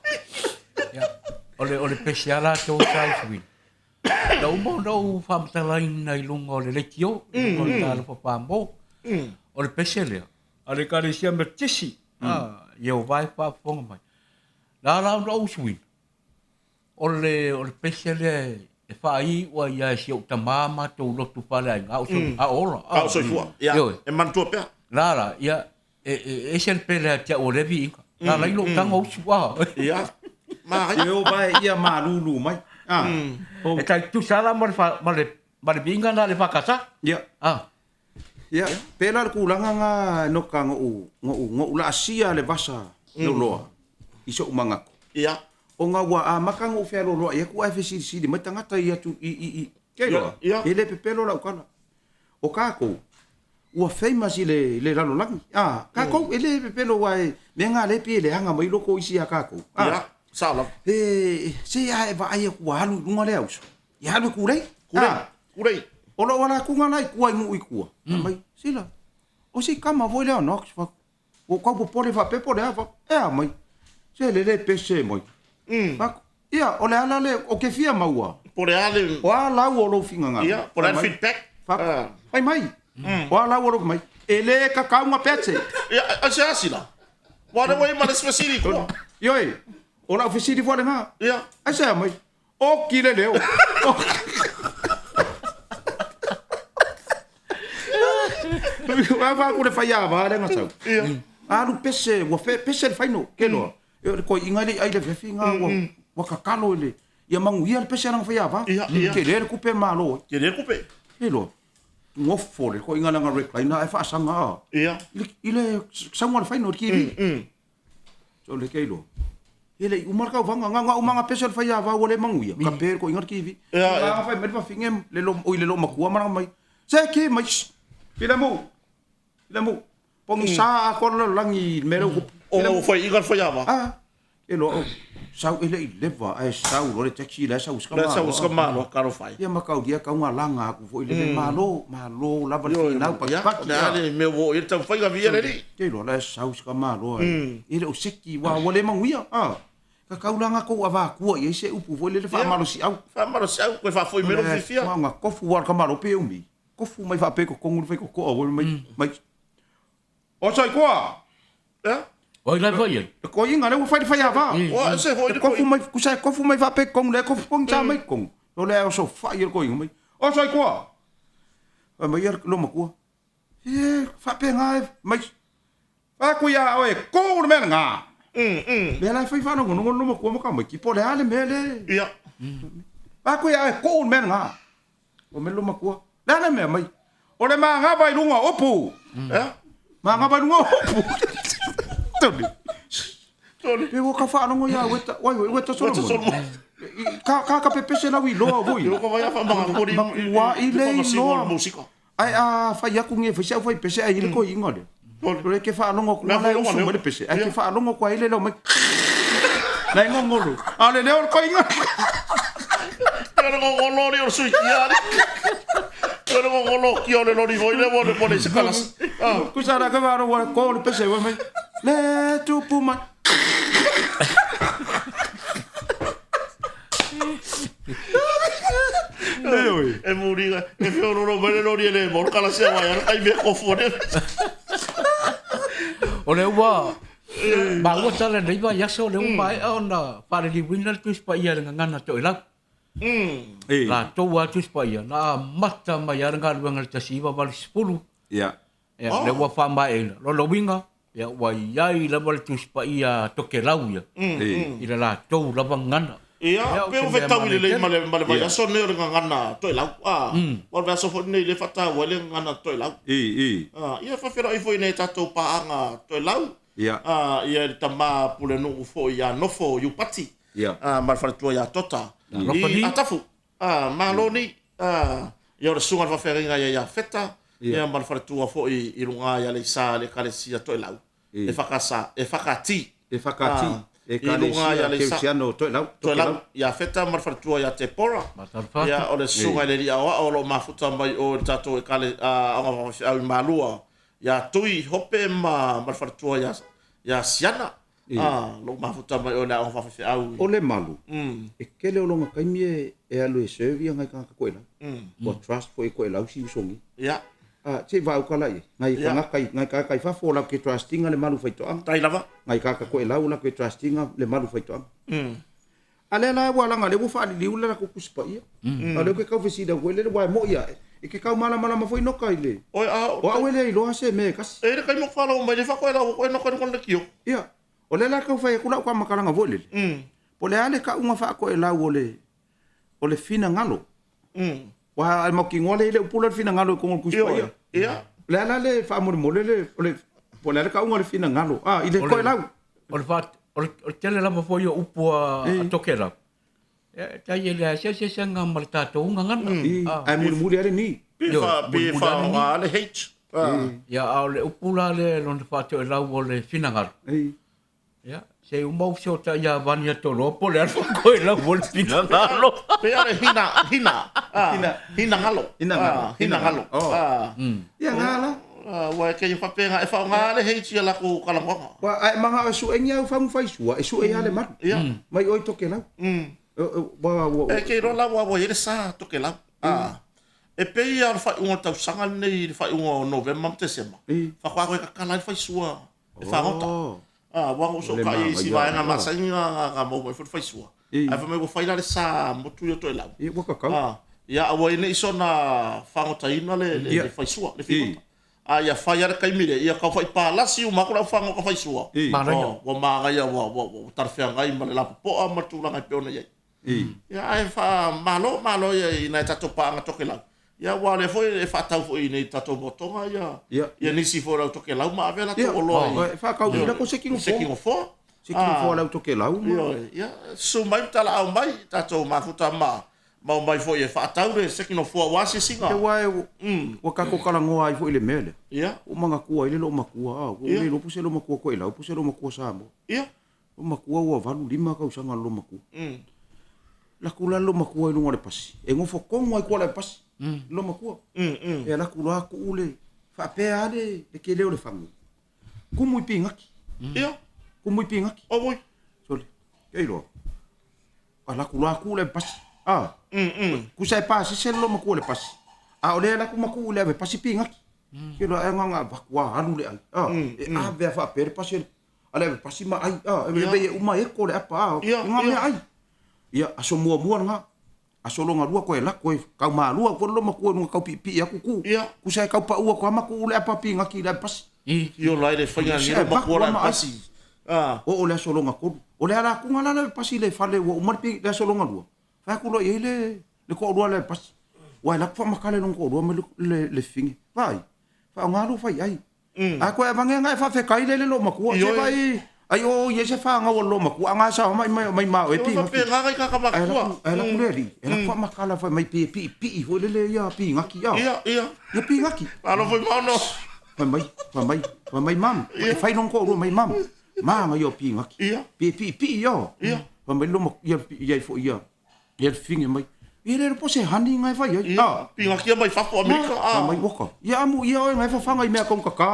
Ole pese ala tō sau suin. Lau mo nau whamatalain nei lunga o le lekio. O le tāla papambo. O le pese lea. Ale kare sia me tisi. Iau vai whafonga mai. Nā rau rau suin. O le pese lea e whai ua ia si au tamama tō lotu pare ai ngā uso. A ora. A uso i fua. Ia, e mantua pia. Nāra, ia, e se le pere tia o revi inga. Nā lai lo tanga usu waha. Ia. Iau vai ia marulu mai. E tai tu sala mare binga na le whakasa. Ia. Ia, pēla le kūlanga ngā noka ngō la asia le vasa no loa. Iso umangako. Ia. O ngā wā a maka ngō whea loa. Ia ku ai whesiri mai tangata i atu i kei loa. Ia. E le pepelo la ukala. O kākou. Ua famous I le ralo langi. Kākou e le pepelo wai me ngā lepi e le hanga mai loko isi a kākou. Ia. Sala. Se ia e wa ai ku halu lunga le auso. Ia halu kurei. Kurei. Ola wala kunga nai kua ingu I kua. Mai, sila. O si kama voi leo nox. O kau popole fa pepo le hava. Ea mai. Se le pese mai. Ia, o le ala le, o ke fia maua. Pore ale. O a lau o lo finga ngā. Ia, pore ale feedback. Mai. O a lau o lo mai. E le kakau ngā pete. Ia, a se asila. Wale wai ma le spesiri kua. Ioi, o lau fesiri fua le ngā. Ia. A se mai. O kile leo. Wa ku le faya va le ngasau. Alu pese, wa pese le faino, ke lo. E ko inga le ai le fefinga wa kakalo le. Ia mangu ia le pese nang faya va. Ke le ku pe malo. Ke le ku pe. Ke lo. Ngofo le ko inga nga recliner e fa sanga. Ia. Ile sangwa le faino ki. So le ke lo. Ele umarka vanga nga umanga pese le faya va le mangu ia. Ka pe ko inga ki vi. Nga fa me fa fingem le lo makua mana mai. Se ke mai Pila mo. Pong sa ako langi mero ko. O foi igar foi ava. Elo sau ele leva ai sau lo le taxi la sau skama. La sau skama lo karo fai. Ia makau dia ka nga langa ku foi le malo lava fina pa pa. Ya le me vo ir tau fai ga via le. Elo la sau skama lo. Ele o seki wa le manguia. Ka kaulanga ko ava ku ia se upu foi le fa malo si au. Fa malo si au ko fa foi mero fifia. Nga kofu war ka malo pe umi. Kofu mai fa pe ko kongu fe ko o mai. O sai koa. Oi lai vai. Ko inga le fai fai ava. O se foi kofu mai fa pe kongu le kofu kong cha mai kong. Lo le so fai ko inga mai. O sai koa. Mai lo makua. Fa pe ngai mai. Fa ku ya oi ko le nga. Le lai fai fa no makua mo ka mai ki po le ale me le. Ia. Fa ku ya ko le nga. O me lo makua. Lana me mai. O le manga vai lunga opu. Manga vai lunga opu. Toli. Pe wo ka fa no ya weta. Weta solo. Ka pepe na wi lo voi. Yo ko vai fa manga ko wa ile lo música. Ai fa ya ku nge fa fa pese ai le ko inga le. Toli ke fa no ko na le usu mo le pese. Ai ke fa no ko ai le lo mai. Na ngolo. Ale le ko inga. Pero ngolo le o sui ya. Pero ngolo ki o le lori voi le vole pone se kalas. Kusara ka varo wa ko le pese wa mai. Le tu puma. E muriga, e feo no vele lori le vol kala se wa ai me ko fone. Ole wa. Ba wo tala nei va ya so le mai ona para di winner tu spa ia ngana to ila. La to wa tu spa ia na mata mai ar ngal wengal tasiva val 10. Ya. Ya le wa fa mai lo winga. Ya wa ia la val tu spa ia to ke lau ia. Ila la to la ngana. Ia, pe o vetau le male vai aso ne ngana to lau. Wa va so ne le fata wa le ngana to lau. Ia fa fero i foi ne tato pa anga to lau. Ia tama pule no fo ia no fo you pati. Ma fa to ia tota. I atafu. Maloni. Ia ora sunga whawhenga ia feta. Ia man wharetua fo i runga ia le sa le kalesia to lau. E whakati. E whakati. E kalesia keusiano to lau. Ia feta man wharetua ia te pora. Ia o le sunga le ria o lo mafuta mai o tato e kale anga whawhi malua. Ia tui hope man wharetua ia siana. Lo mafuta mai o le anga whawhi au. O le malu. E kele o longa kaimi e alu e servi anga i kanga koe lau. Wa trust fo e koe lau si usongi. Ia. Te va ukala i. Ngai kai fa fo la ke trustinga le malu faitoanga. Tai lava. Ngai ka koe lau la ke trustinga le malu faitoanga. Ale la wa langa le wo fa di ula la ko kuspa ia. Ale ke ka fesida ko le wa mo ia. E ke ka mala ma foi no kai le. Oi o ele lo ase me kas. E kai mo fala o mai le fa ko la ko no ko le kio. Ia. O le la ka fa ku la ko makaranga vole. Po le ale ka unha fa ko e la o le fina ngalo. Wa al mo ki ngole le pula fina ngalo ko ngol kuspa ia. Ia. Le ala le fa mo le po le ka unha le fina ngalo. Ile ko e la. O le fa o tele la mo foi o upo a tokera. Tai ele se nga mal tato nga ngana. Ai muri ale ni. Fa le H. Ya au le upula le lon fa to la o le fina ngal. Ya, se un mau se ta ya vania to lo po le alfa ko la vol fina ngalo. Pe ale hina ngalo. Hina ngalo. Ya ngala. Wa ke fa pe nga fa ngale H la ko kala ngo. Wa ai manga su enya fa mu fai su e ale mar. Mai oi to ke la. E ke ro la wa ile sa to ke la. E pe ia fa un tau sanga nei fa un November December. Fa kwa ko ka kala fa sua. E fa ngota. Wango so ka i si vai nga masainga nga mo mo fa sua. Ai fa me go fa ile sa mo tu yo to la. E wa ka ka. Ya awa ine iso na fa ngota ina le fa sua le fi. Ia fa ia kai mire ia ka fa pa la si uma ko fa ngo ka fa sua. Wa ma ga ia wa tar fa ngai ma la po a ma tu la ngai pe ona ia. Ya ai fa malo ia ina tato pa nga to ke la. Ya wale foi e fa tau foi nei tato botonga ya nisi fo la to ke lau ma vela to lo fa ka ina ko sekingo fo la to ke lau ya so mai tala au mai tato ma futa ma mai foi e fa tau re sekingo fo wa se singa e wa ka ko kala ngo ai foi le mele ya o manga ku ai le lo makua o le lo puse lo makua ko lau puse lo makua sa mo ya o makua wa valu lima ka usanga lo makua la kula lo makua i lo ngore pasi e ngo fo kongo ai ko le pasi lo makua e la kula ku ule fa pe ade de ke le fangu ku mu pingaki ia ku mu pingaki o moi sole ke lo ala kula ku le pas ku sai pas se lo makua le pas o le la ku makua le pasi pingaki ke lo e nga bakwa anu le ai ve fa pe pasi ale pasi ma ai e be uma e ko le apa nga me ai ia aso mua nga asolonga lua ko ela ko ka ma lua ko lo mako no ka pipi aku ku ku sai ka pa ua ko ma ku le apa pinga ki le pas yo lai le fanya ni mako la pasi o le asolonga ko o le ala ku ngala le pasi le fale o mar pi le asolonga lua fa ku lo ile le ko lua le pas wa la fa makale no ko lua me le fingi vai fa ngalo fa ai a ko e vange ngai fa fe kai le lo mako se vai ai o ye se fa nga lo maku anga sa mai ma e pi nga nga ka ka maku ela kuleri ela fa makala fa mai pi ho le ya pi ngaki ya ia pi ngaki alo foi mano fa mai mam fa non ko mai mam ma yo pi ngaki pi yo fa mai lo maku ya fo ya finge mai Ia po se hani ngai fa ia. Pinga kia mai fa fo Amerika. Mai boka. Ia amu ia ngai fa fanga i mea kong kaka.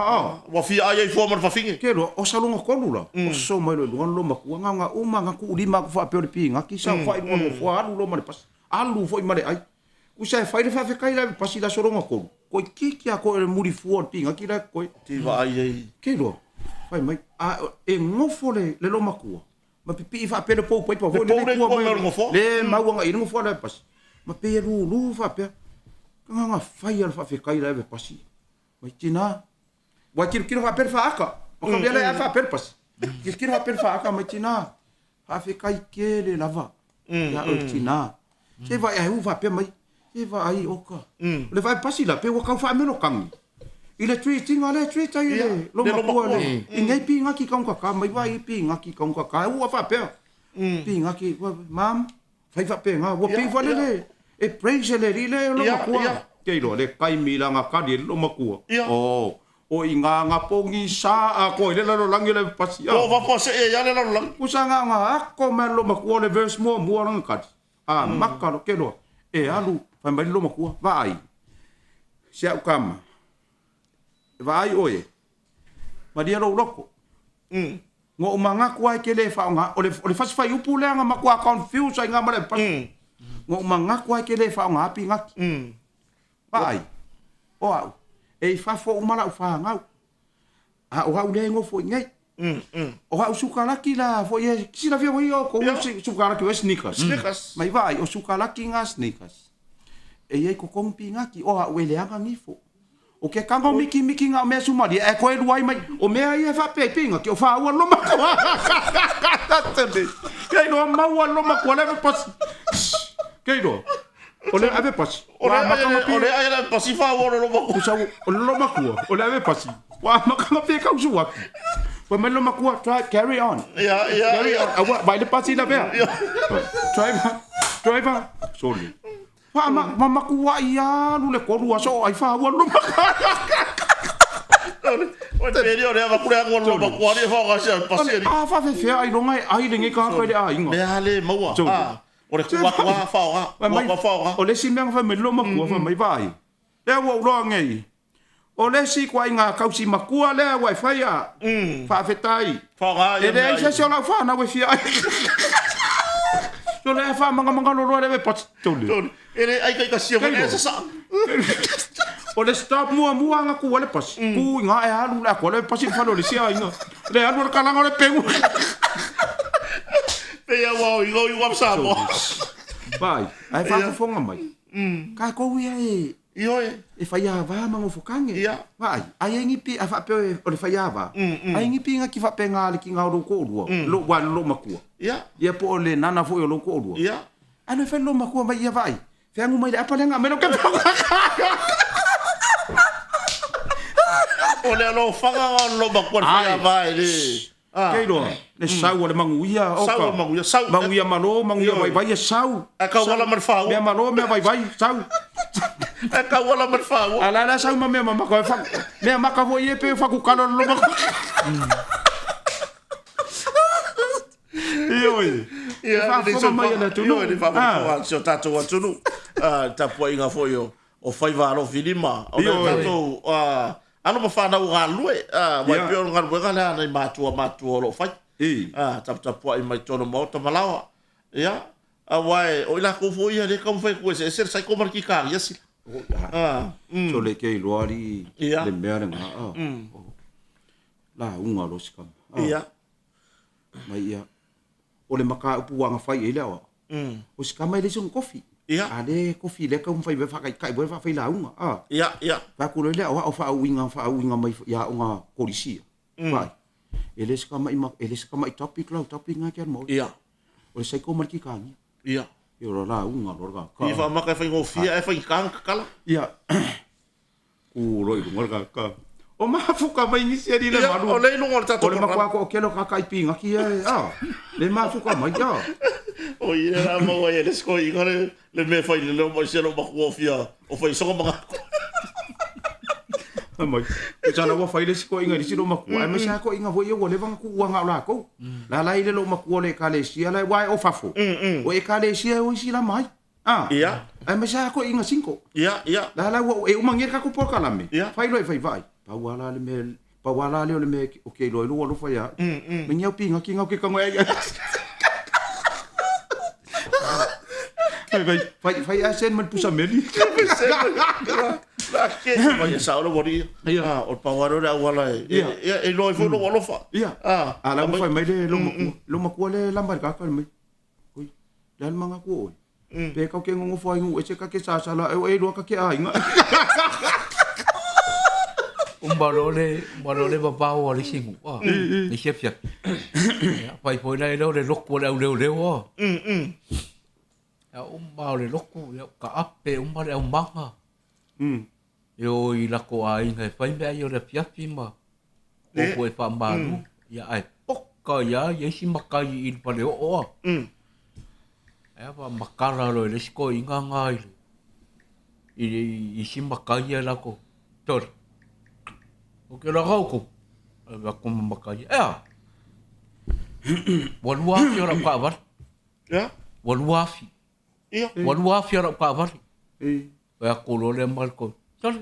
Wa fi ai fo mar fa finge. Kero o salonga kolula. O so mai lo ngon lo maku nga uma nga ku lima ku fa pe pinga ki sa fa i mo fo alu lo mar pas. Alu fo i mare ai. Ku sa fa i fa fe kai la pasi la solonga kolu. Ko ki a ko muri fu pinga ki la ko ti va ai. Kero. Fa mai e ngofo le lo maku. Ma pipi fa pe po po le mau nga i ngofo la pas. Ma pe lu fa pe nga fai al fa fe kai la pasi mai tina wa kir fa per fa aka o ka bela fa per pas kir fa per fa aka mai tina fa fe kai ke le lava ya o tina se va ai fa pe mai se va ai oka le fa pasi la pe wa ka fa meno kang ile treating ale treat ai le lo ma le ngai pi nga ki ka mai wa i pi nga ki ka wa fa pe pi nga ki mam fai fa pe nga wo pe fa le e praise le ri le lo makua ke lo le kai mila nga ka di lo makua o nga pongi sa a ko le lo langi le pasi o va pose e ya le lo lang usanga nga ko me lo makua le verse mo nga ka maka lo ke lo e alu fa mai lo makua vai sia kama vai oe ma dia lo loko ngo umanga kwa ke le fa nga o le fas fa upu le nga makua confuse nga ma le pas ngo umanga kwa ke le fa nga pinga vai o e fa fo umala fa nga a o le ngo fo ngai o ha sukalaki la fo ye sila via yo ko sukalaki we sneakers mai vai o sukalaki nga sneakers e ye ko kompinga ki o ha wele anga ngifo o ke kanga miki nga me sumari e ko e luai mai o me ai fa pe pinga ki o fa wa lo ma ke no ma wa lo ma ko le pas ke no o le ave pas o le ai le pas fa wa lo ma ko o lo ma ko o le ave pas wa ma ka pe ka usuwa wa me lo ma ko try carry on carry on vai le pas ila be driver sorry mama kuwa ia lu le korua so ai fa wa lu o te vedi o le va kure ko lo ba ko ni fa ga sia paseri fa fe ai lo ngai ai le ngai ka ko le ai ngo le ale maua o le kuwa fa o le simeng fa me lo ma kuwa fa mai vai le wo lo ngai o le si kwa nga kausi makua le wa fa ya fa fetai fa ga e le se so la fa na we fi ai yo le fa manga lo le pat tole ele ai kai ka sia mo esa sa o le stop mua nga ku le pas ku nga e alu la ko le pas fa lo le sia nga le alu ka langa le pengu pe ya wa i go i wa sa mo vai ai fa fo nga mai ka ko wi ai io e fa ya va ma mo fokange vai ai ngi pi a fa pe o le fa ya va ai ngi pi nga ki fa pe nga le ki nga ro ko lo wa lo makua ia po le nana fo yo lo ko lo ana fa lo makua mai ia vai fe ngu mai apa le nga me lo ke o le lo fanga lo makua fa ya vai le ke lo le sau le manguia o ka manguia malo manguia vai sau a ka wala mar fa me malo me vai sau a ka wala mar fa ala sau me ko fa me ka vo ye pe fa ku kalo lo ma ia de so mai na tu no de fa fa so tato wa tu ta po inga fo yo o fai va lo filima o tato ano ma fa na wa lue wa pe o ngar wa na na matu lo fai ta po ai mai tono mo to malawa ia wai o ila ko fo ia de kom fai ko se sai ko mar ki ka ia si so le ke loari le mere nga la unga lo skam ia mai ia o le maka upu wanga fai ele o o skam mai le son kofi ale kofi le kom fai be fa kai bo fa fai la unga ia fa ku le o fa winga mai ya unga polisi vai ele skam mai topic nga ker mo ia o le sai ko mar ki ka ia yo la unga lo ga ka fa maka fai ngo fia fai kan kala ia ku roi ngor ka o ma fuka mai ni se le malu o le no ngor tato o le makua ko kelo ka kai pinga ki le ma fuka mai o ia la mo ia le sko i ngore le me fai le mo se lo ma ko fia o fai so ma mai e tana wa fai le sko inga ri silo makua e me sa ko inga vo yo le vang ku wanga la ko la la ile lo makua le ka le sia la wai o fafo o e ka le sia o sila mai ia e me sa ko inga 5 ia la la wo e o mangir ka ko por kala me fai lo fai vai Pawala le me okay lo lo fa ya me nyau pinga ki ngau ke ka ngoe fai asen man pusa meli la ke mai sa lo bori o pawaro da wala e lo fo lo fa ala mo fai mai le lo makua le lambar ka ka me oi dal manga ko pe ka ke ngo fo ngu e ka ke sa la e lo ka ke ai nga Barole papa o le singu. Ni chef chef. Pai foi na le lokko le o. Ya le lokko ya ka ape le manga. Yo I la ko ai ngai fai me yo le piapi ma. O ko e pa malu ya ai poka ya si makai I pa le o. E wa makara lo le sko inga ngai. I si makai la ko. Tor. O ke la ko. Va ko makai. Walua fi ora ka var. Ya. Walua fi. Ia. Walua fi ora ka var. Va ko lo le mal ko. Tor.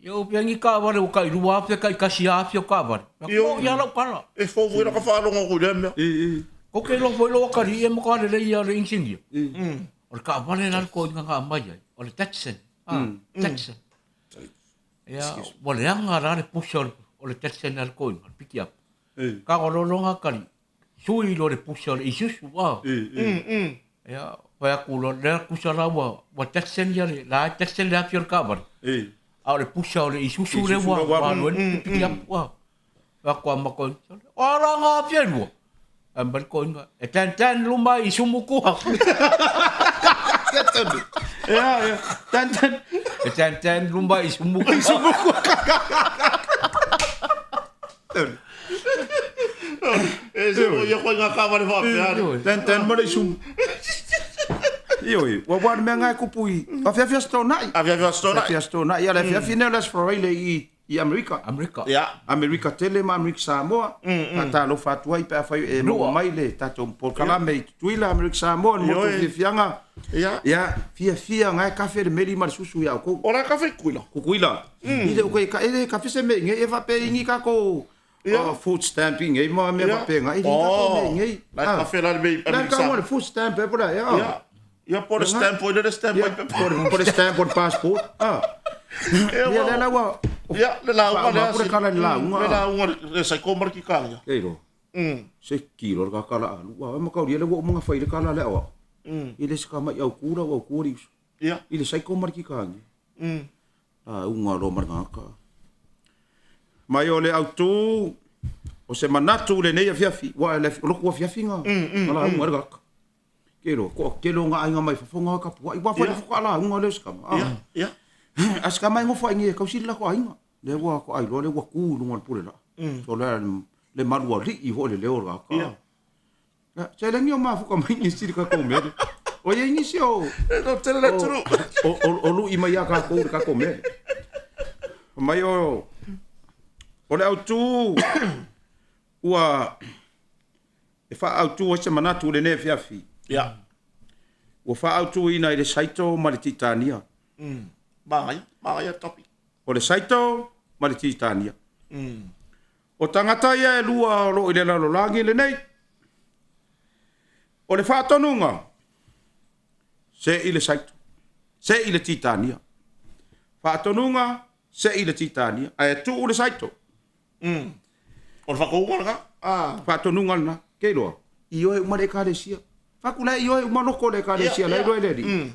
Yo piangi ka var o kai lua fi kai kasia fi ka var. Yo ya la para. E fo vo ka fa lo ngo le me. Ko ke lo foi lo ka ri e mo ka le ia le insingi. O ka var le ko nga mai. O le Texan. Texan. Ya, o le anga ra le pushol o le Texan al ko piki up. Ka o lo longa kari. Sui lo le pushol i susu wa. Ya, pa ku lo le kusala wa Texan ya la Texan la fior ka var. A le pushol i susu le wa lo piki up wa. Wa ko ma ko. Ora nga fior wa. Ambal ko nga. E tan lumba i sumuku. Ya, Tan lumba i sumuku. Eso yo ko nga ka va va pe. Ten mo le sum. Io, wa me ngai kupui. A fia sto nai. A via sto na. Fia sto nai. Ya le fia finelas for ile i America. Ya. America tele ma America Samoa. Ta lo fatua i pa fa e no mai le tato por kala me tuila America Samoa mo tu fianga. Ya, fia ngai kafe de meri mar susu ya ko. Ora kafe kuila. Kuila. Ile ko ka ele kafe se me nge e va pe ingi ka ko. Food stamping e mo me va pe ngai ka ko me ngai. La kafe la me America. La ka mo food stamp e pora ya. Ja por stamp por the stamp por stamp por passport. Ya la wa. Ja, la wa la por kala la wa. La wa sai ko mar ki kala. Eiro. 6 kilo ka kala. Wa ma ka ri le wo mo fa ile kala le wa. Ile ska ma au kura wa kuri. Ja. Ile sai ko mar ki kala. Unga ro mar ka. Mai ole auto o se manatu le nei fiafi. Wa le lo ko fiafi nga. Ala unga ga. Kero, ko kelo nga ainga mai fafonga ka po. Iwa fa fa ala unga le ska. Ja. Aska mai ngo fa ngi ka sila ko ainga. Le wa ko ai lo le wa ku lu ngal pule la. So le marua ri I ho le le ora ka. Ya, se le ngi ma fu ka mai ngi siri ka ko me. O ye ngi si o. No tele le tru. O lu I mai ya ka ko me. Mai o. O le autu. Ua e fa autu o se manatu le ne fiafi. Ja. O fa autu ina I le saito ma le titania. Mai a topi. O le saito ma le titania. O tangata ia e lua lo I le lalo langi le nei. O le fa tonunga. Se I le saito. Se I le titania. Fa tonunga se I le titania. Ai tu o le saito. O le fa ko nga. Fa tonunga na ke loa. Io e umare ka le sia. Fa kula io e umanoko le ka le sia le le le.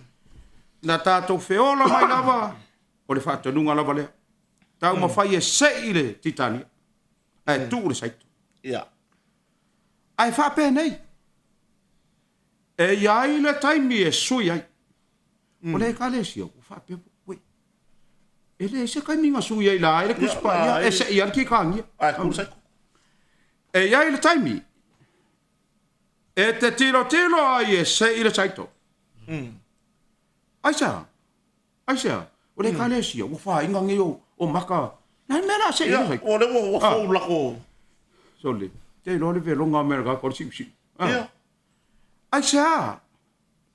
Na tato feola mai lava. O le fa tonunga lava le. Tau ma fai e se I le titania. Ai tu o le saito. Ja. Ai fa pe nei. E iai le taimi e sui ai. O le ka le sia. O fa pe we. E le se kai minga sui ai la. E le kuspa ia. E se iar ki kangi. Ai kusa. E iai le taimi. E te tiro ai e se I le saito. Ai sa. O le ka le sia. O fa inga ngi o maka. Nai mera se I le saito. O le wo fo la ko. Sole. Te lo le velonga America ko si. Ja. Ai sa.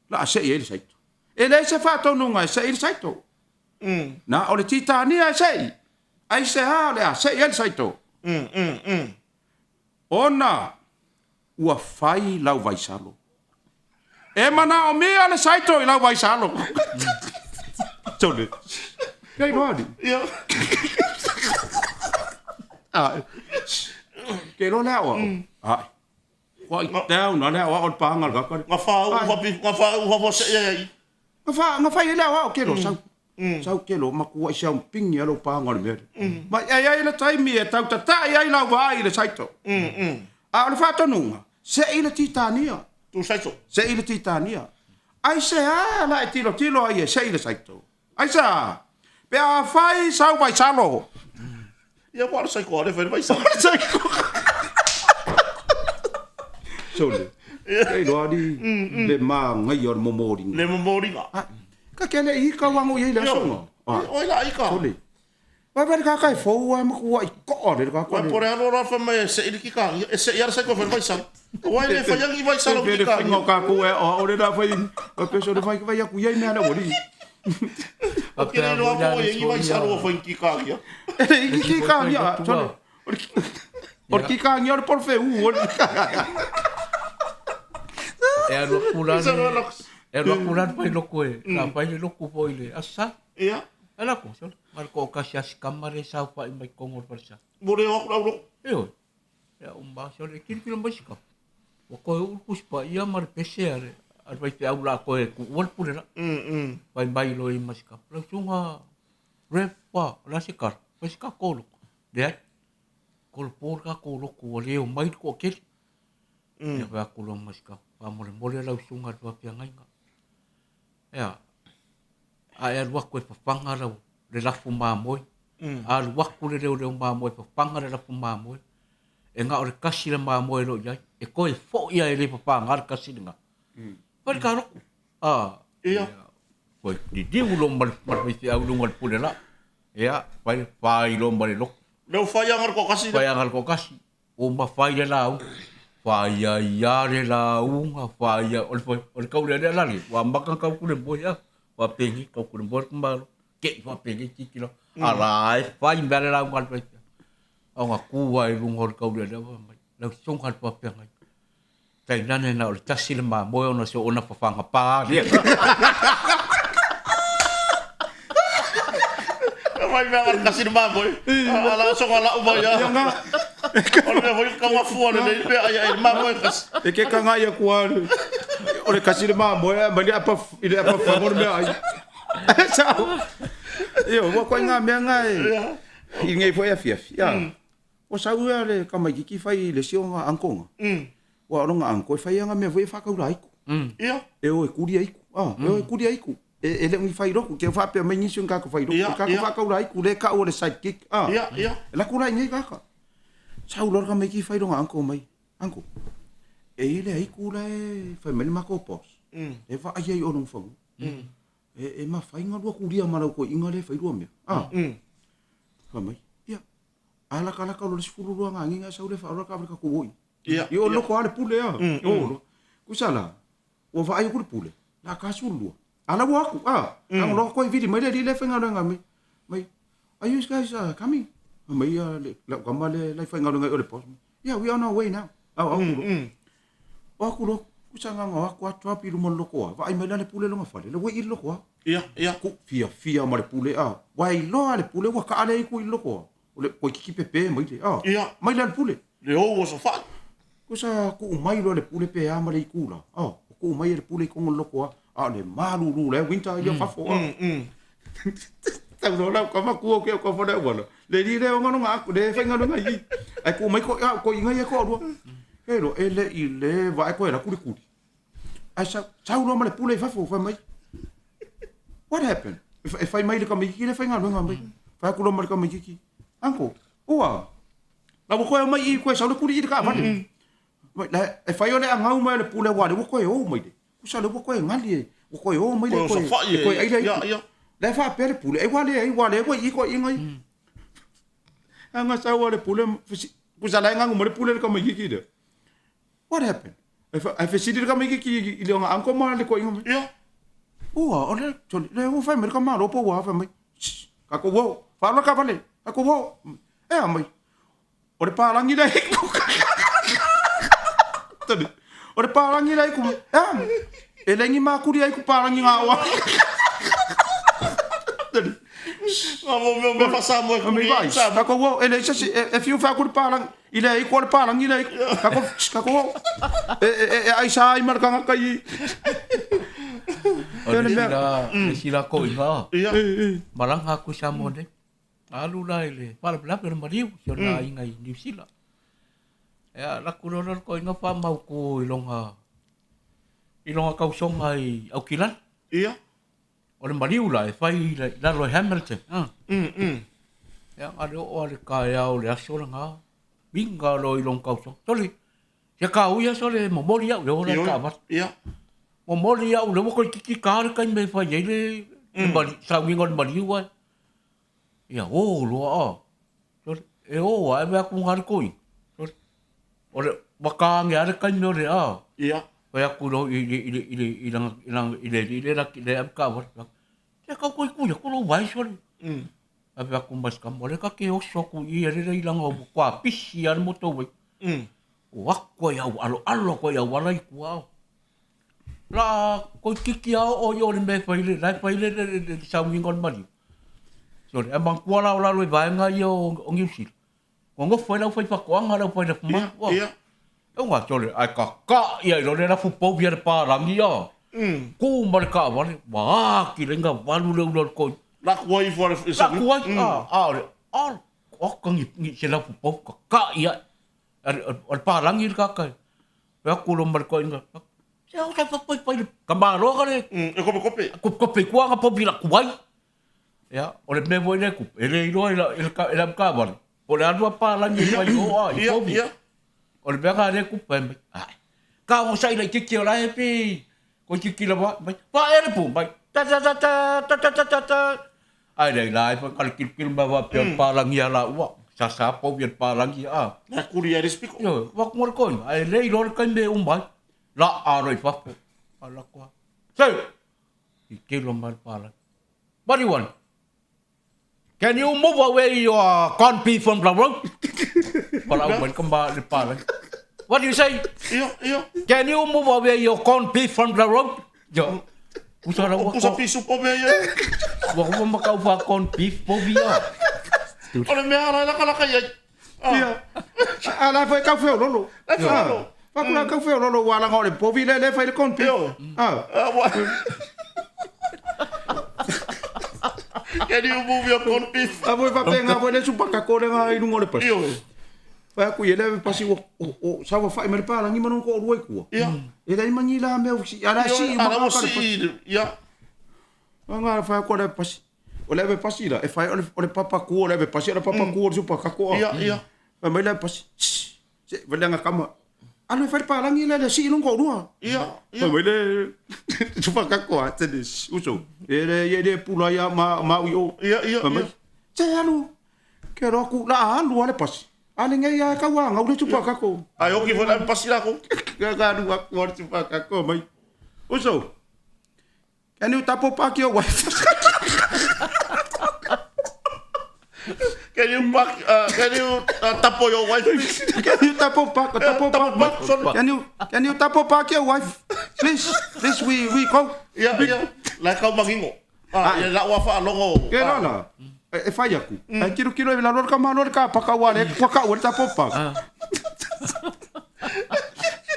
La se I le saito. E le se fa tonunga e se I le saito. Na o le titania e se. Ai se ha le se I le saito. Ona ua fai lau vaisalo. E mana o mea le saito I lau vaisalo. Tole. Kei roani. Ja. Kei lo lea wa. Ai. Wai down na lea wa o pangal ka kare. Nga fa u se ai. Nga fai lea wa o kei lo sau. Sau kei lo makua I siau pingi alo pangal mea. Ma ai le taimi e tau tata ai lau vai le saito. A o le fa tonunga. Se I le titania. Tu saito. Se I le titania. Ai se la e tilo ai e se I le saito. Ai sa. Pe a fai sau vai salo. Ja, waar sai ko le fa vai sa. Sole. Kei loa di le ma ngai or momori. Le momori nga. Ka kele I ka wango ye le songa. Oi la ika. Sole. Wa ver ka kai fo wa mo ko I ko le ka ko. Wa por ano ra fa me se ili kika. Se yar se ko fa vai sal. Wa le fa yang I vai sal Pe kika. Ngo ka ko e o le da fai. O pe so le fai vai ku ye me na wori. Porque ele não apoia e vai sal o fa kika ya. Kika ya. Sole. Por kika ya por fe u. Ero kulan pai loko e. Ka pai loko foi le. Asa. Ia. Ala ko so. Mar ko kasi as kamare sa pa mai kongor persa. Bore ok la ro. Eo. Ya umba so le kin film basika. O ko ulkus pa ia mar pesere. Ar vai te aula ko e ku wol pura. Pai bai lo I masika. Lo sunga repa la sikar. Basika kolo. De kol por ka kolo ko le o mai ko ke. Ya va kolo masika. Pa mole la sunga tua piangai nga. Ya. A waku e papanga rau le lafu mamoi. A waku le reo mamoi papanga le lafu mamoi. E nga ore kasi le mamoi lo iai. E koe fo ia e le papanga le kasi le nga. Pari ka roku. Ia. Koe di ulo marmisi au lunga le pule la. Ia. Pai lo mare loko. Leu fai angar ko kasi. Pai angar ko kasi. O ma fai le lau. Fai ia le lau. Fai ia. Ore kau le lali. Wa mbaka kau kule boi ya. Wa pengi kau kule boi kembalo. Ke wa pengi kikilo. Alai. Fai mbale lau ngal pai. Au nga kuwa I lunga ore kau le lau. Lau songal pa pengai. Tai nane na ore tasi le ma. Moi ona so ona pafanga pa. Vai me agar kasi de mamoi. Ala so ala o vai. Ya nga. Ora vai ka wa fu ona le pe ai mamoi kas. E ke ka nga ia kuā. Ore kasi le mamoi ma le apa favor me ai. Sao. Yo, wa ko nga me nga e. I ngai foi a fiaf. Ya. O sa ua le ka mai ki fai le sio nga ankonga. Wa ronga anko fai nga me foi fa ka ura iku. Ia. E o e kuria iku. E o e kuria iku. E le ngi fai roku ke fa pe mai nisi nga ka fai roku. Ka fa ka ura iku le ka o le sidekick. Ia, ia. La kura ngai ka. Sa ua ka mai ki fai ronga anko mai. Anko. E ile iku le fai mai mako pos. E fa ai ai o no fa. E ma fai nga lua kuria mara ko inga le fai rua me. Fa mai. Ia. Ala kala ka lo le fulu rua nga nginga sa ule fa ora ka ka ko woi. Ia. Yo lo ko ale pule ya. O. Kusala. O va ai ku pule. La ka sulu. Ala wa aku. Ang lo ko vidi mai le fa nga nga mai. Mai. Are you guys coming? Mai la ka male la fa nga nga o le pos. Yeah, we are on our way now. Aku lo kusanga nga aku atu api lu mon lo ko. Va ai mai le pule lo nga fa le we I lo ko. Ia, ia. Ku fia ma le pule Wai lo ale pule wa ka ale ku I lo ko. O le ko ki pepe mai le. Ia. Mai le pule. Le o so fa. Kusa ku mai lo le pule pe ama le kula. Ku mai le pule ko lo ko. Le malu lu le winter ia fa fo. Tau lo la ka ma ku ke ko fo le wala. Le di le ngano nga ku le fa ngano nga I. Ai ku mai ko inga ia ko ro. Pero ele ile vai ko era kuri kuri. Ai sa lo ma le pule fa fo fa mai. What happened? If I mai le ka mai ki le fa ngano nga mai. Fa ku lo ma le ka mai ki. Anko. Oa. La ko mai I ko sa le kuri I ka va. La e fa yo le angau mai le pule wa le ko o mai de. Kusa le ko ngali o ko o mai le ko. Ko ai le. Ia, ia. Le fa pe le pule. Ai wa le ko I ko ingai. Anga sa wa le pule. Kusa la ngangu mo le pule le ka mai ki de. What happened? Ai fe sidi le ka mai ki le nga anko ma le ko ingai. Ia. Oa, ole, le o fa me ka ma ro po wa fa mai. Ka ko wo. Fa lo ka vale. Ka ko wo. E mai. Ore pa langi dai. Tadi. Ore parangi lai ku. E lengi ma kuri ai ku parangi nga wa. Tadi. Vamos me passar mo Me vai. Ka ko wo ele se e fiu fa ku parang. Ile ai ku parangi lai. Ka ko wo. Ai sai mar ka kai. Sila ko iha. Ia. Marang aku samo de. Alu lai le. Pala pala per mariu. Siona ingai New Zealand. Ya, la kurono ko inga pa mau ko ilonga kau song ai au kilan. Ia. O le mariu la e fai la Roy Hamilton. Ya, ado o le ka ya o le aso nga. Binga lo ilong kau song. Toli. Ya ka uia so le mo mori au le ora ka ba. Ia. Mo mori au le mo ko ki ka le kai me fa ye le ba sa mi ngon ba li wa. Ia o lo a. So e o ai ba ku ngar koi. So ore baka nge ale kai no le a. Ia. Wa ya ku no i la le am ka ba. Ya ka koi ku ya ku lo vai so. Ave aku mas ka mo le ka ke o so ku i le ilang o kwa pisi ar mo to we. Wak ko ya alo ko ya wala ku au. La ko kiki au o yo le me faile le sa mi ngon mali. So le bang ko la le vai nga yo o ngi si. Ko ngo foi la foi pa ko nga la foi le ma. Ia. E nga so le ai ka ia lo le la fu po via pa la ngi ya. Ku mar ka vale. Ba ki le nga valu le lo ko. La kuai for la kuai o ko ngi se la fu po ka ia. Al palangi ka ka. Wa ku lo mar ko inga. Se o ka pai ka ma ro ka le. E kope. Kope ku nga po bila kuai. Ya, o le me voi le ku. Ele ro ele ka ba. O le anu palangi ko yo ai ko. Ia. O le bega le ku pe. Ka o sai le kiki o la e pi. Ko kiki la ba. Pa ele pu ba. Ta. Ai le lai pa ka kiki ba pe palangi ala wa. Sa po biar palangi a. Na kuria respiko. Yo, wak mor koin. Ai lei lor kan be umbai. La aroi pa. Ala ko. Say. Ikelo mal palang. What do you want? Can you move away your corn beef from the road? Para umban kamba le palang. What do you say? Iyo. Can you move away your corn beef from the road? Yo. Usara wak. Pusa pisu po be ye. Wak mo makau fa corn beef po bia. Ole me ala la kala kai. Ia. Ala foi ka feo lolo. Fa kula ka feo lolo wala ngole po vi le fai le kon pio. Can you move your corn beef? A voi fa penga voi le supa ka ko le nga i ngole pas. Fa ku ele pasi o sa va fai mer pala ngi manon ko ruai ku. Ia. E dai mangi la me ala si ma ka si. Ia. Nga fa ko le pasi. O leve pasi la, e fai ole papa ku o leve pasi, ole papa ku o supa kako. Ia. Ma mai leve pasi. Se velenga kama. Ano fai palangi le si non ko rua. Ia. Ma mai le supa kako a te uso. Ele pula ya ma uyo. Ia. Se anu. Ke ro ku la alu ole pasi. Ale ngai ya ka wa ngau le supa kako. Ai o ki vola pasi la ko. Ga ru wa ko supa kako mai. Uso. Kani utapo pa ki o wa. Can you tap your wife, please? Can you tap back? Can you tap back your wife? Please, we go. Yeah. Like how mangingo. Ya la wafa longo. Que no. E fai aku. Kiro la lor ka malor ka paka wale, paka wale tap back.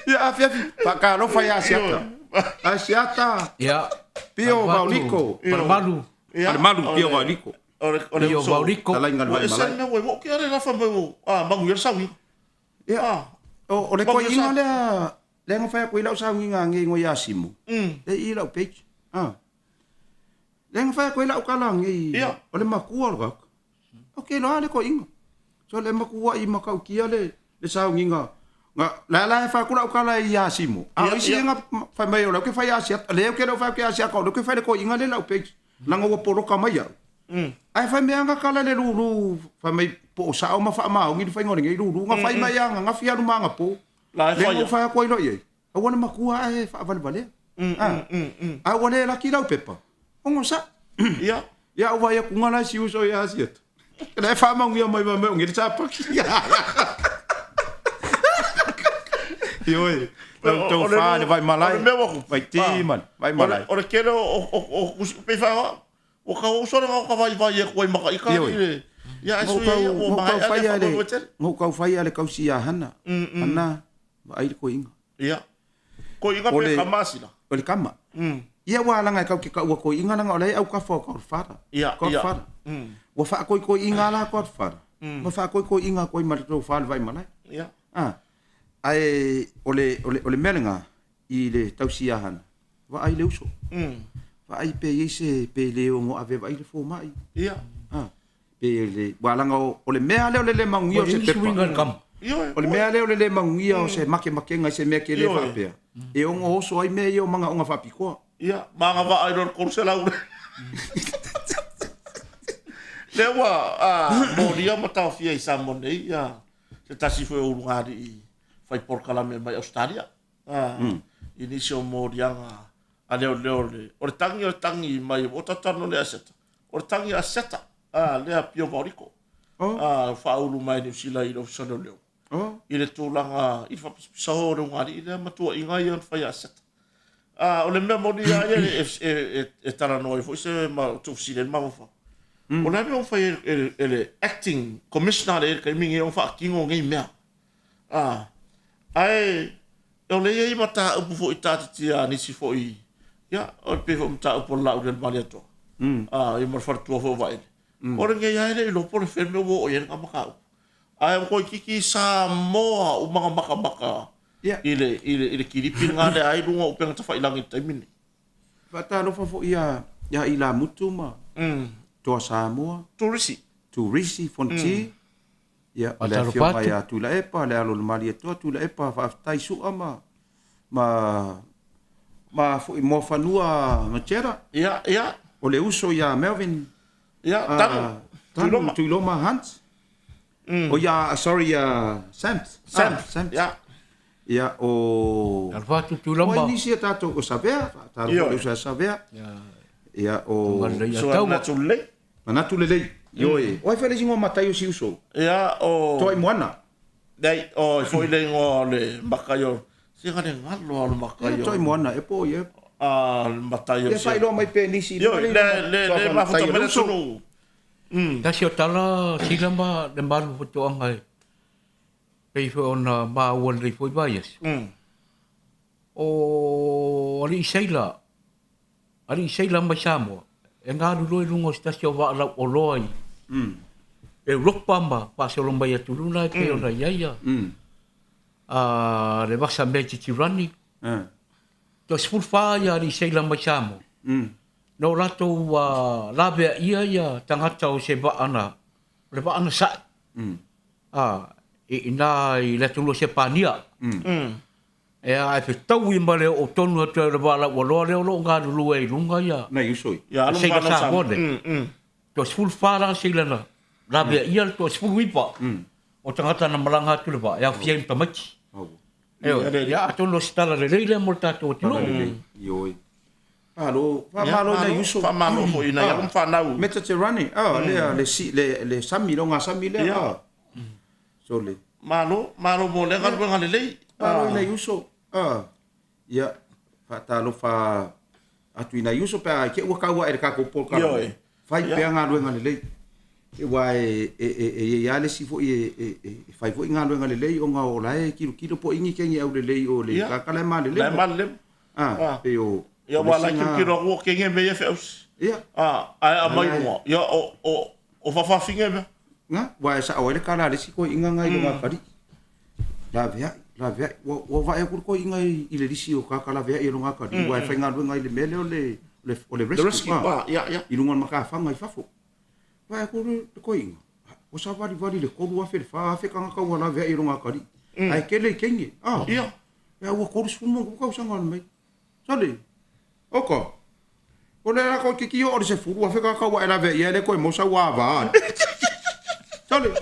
Ya afi paka no fai asiata. Asiata. Ya. Pio Baulico. Malu. Malu Pio Baulico. Io Baurico. Esa na we mo ke ara fa mo. Mangu yer sawi. Ya. O le ko inga le nga fa ko ila sawi nga ngi ngo yasimu. E ila page. Le nga fa ko ila ka lang i. O le makua ga. Okay no ale ko inga. So le makua i makau kia le sawi nga la fa ko ka la yasimu. Isi nga fa mai o ke fa yasia. Le ke no fa ke yasia ko ke fa le ko inga le la page. Langa wo poro ka mai. Ai fai mea nga kala le ruru, fai mai po sa o mafa mau ngi fai ngori ngi ruru, nga fai mai anga nga fia ruma nga po. Le ngo fai ko ilo ye. A wana makua ai fa vale. A wana la ki lau pepa. Ongo sa. Ia. Ya o vai ku ngala si uso ya siet. Le fa mau ngi mai ngi sa pa. Yo. Tau fa ne vai malai. Vai ti man, vai malai. Ora kero o pe fa o ka o sora ka vai e ko maka ika ile ya asu o mai ale ngo ka fai ale ka sia hana ana ai ko inga ko inga pe kamasila o le kama ia wa langa ka ko inga nga ole au ka fo ka fara wa fa ko inga la ko fara ma fa ko inga ko ma to fa vai malai ai ole melenga i le tau sia hana wa ai le uso ai pe ise pe le ngo ave vai le fo mai ia pe le walanga o le mea le mangio se pe O le mea leo le manguia o se make ngai se mea ke le whapea. E ongo oso ai mea i o manga onga whapikoa. Ia, manga wa ai ror korse lau. Lewa, mo ria matau fia i Samoa nei, se tasi foi o lungari i fai porkalame mai Australia. Inisi o mo rianga, a leo le. O le tangi mai o tatano le aseta. O le tangi aseta, lea pio mauriko. Whaulu mai New Zealand i lo sono leo. I le tūlanga, i whapisa ho reo ngari, i le matua i ngai an whai aseta. O le mea moni aia e tara noi, fo i se tūsire mawawha. O le mea whai e le acting commissioner e kai mingi o whaakingo ngai mea. Ai, o le iei mata upu fo i tātitia nisi fo i, o le peho mta upu lau le mali atoa. I marwharatua fo vaile. O le ngai aile i lopo le whenme o i nga maka upu. Ai am koi kiki sa moa o mga maka i le kiripi ngā le ai runga upenga ta whailangi taimini. Wata lofa fo ia i la mutu ma. Toa Samoa. Turisi fonti. Ia le fio mai a tula epa le alo le mali atoa tula epa whaftai sua ma fo i mofanua matera. Ia. O le uso ia Melvin. Ia, tanu. Tuiloma Hunt. O ia, Sam. Ja. Ia, o... Alfatu tulamba. O inisi tato o Savea. Tato o usa Savea. Ia, o... Manatu lelei. Ioe. O ai whele singo matai o si uso. Ia, o... Toi moana. Nei, o foi le ngo le makayo. Singa le ngalo al makayo. Toi moana, e po, ie. Matayo. Ia whai loa mai pe nisi. Le mafuta mele sunu. Kasi o tala silamba le malu foto angai. Pei fo ona ba wan le foi bias. O ali seila. Ali seila mai Samoa. E ngā ruroi rungo stasi o wa ala o loi. E rokpamba pa se lomba ia tuluna e pe ona iaia. Le wasa meji tirani. To spulfa ia ali seila mai Samoa. No rato lawe ia tangata o se waana. Le waana sa. Ina i le tulo se pania. E ai pe tau i male o tonu atu le wala o loa leo lo ngā rulu e lunga ia. Nei usoi. Ia, Se ka sa mone. To spul whara se lana. Lawe ia to spul wipa. O tangata na malanga atu le wa. Ia fiaim pamaki. Ia atono stala le reile mo tato o tino. Ioi. Malo na yuso. Malo fo ina ia whanau. Meta te rani. Le sami, lo ngā sami le. So le. Malo mo le ngā le lei. Malo ina yuso. Ia. Whatalo wha. Atu ina yuso pia ke ua kaua e kako polka. Ioi. Whai pia ngā luenga le lei. E wa e ale si fo e fai fo ngā luenga le lei o ngā o lae kilo po ingi kengi au le lei o le kakale ma le lei. Le ma le. Pe o. Ia wala ki ro ke nge me fe aus. Ia. Ai mai mo. Ia o fa finge me. Nga wa sa o le kala le si ko inga ngai lo ngakari. La vea o va e ko inga i le lisi o kakala vea i lo ngakari. Wa fa nga lo ngai le mele o le rescue. Ia. I lunga maka fa ngai fafo. Wa ko ko inga. O sa vari le ko wa fe fa fe kanga ka wala vea i lo ngakari. Ai kele kengi. Ia. Ya wa ko su mo ko sa ngal mai. Sale. Oko. O le rako kiki o se furu a wheka kaua e la vea ia le koe mosa ua vaa. Sale,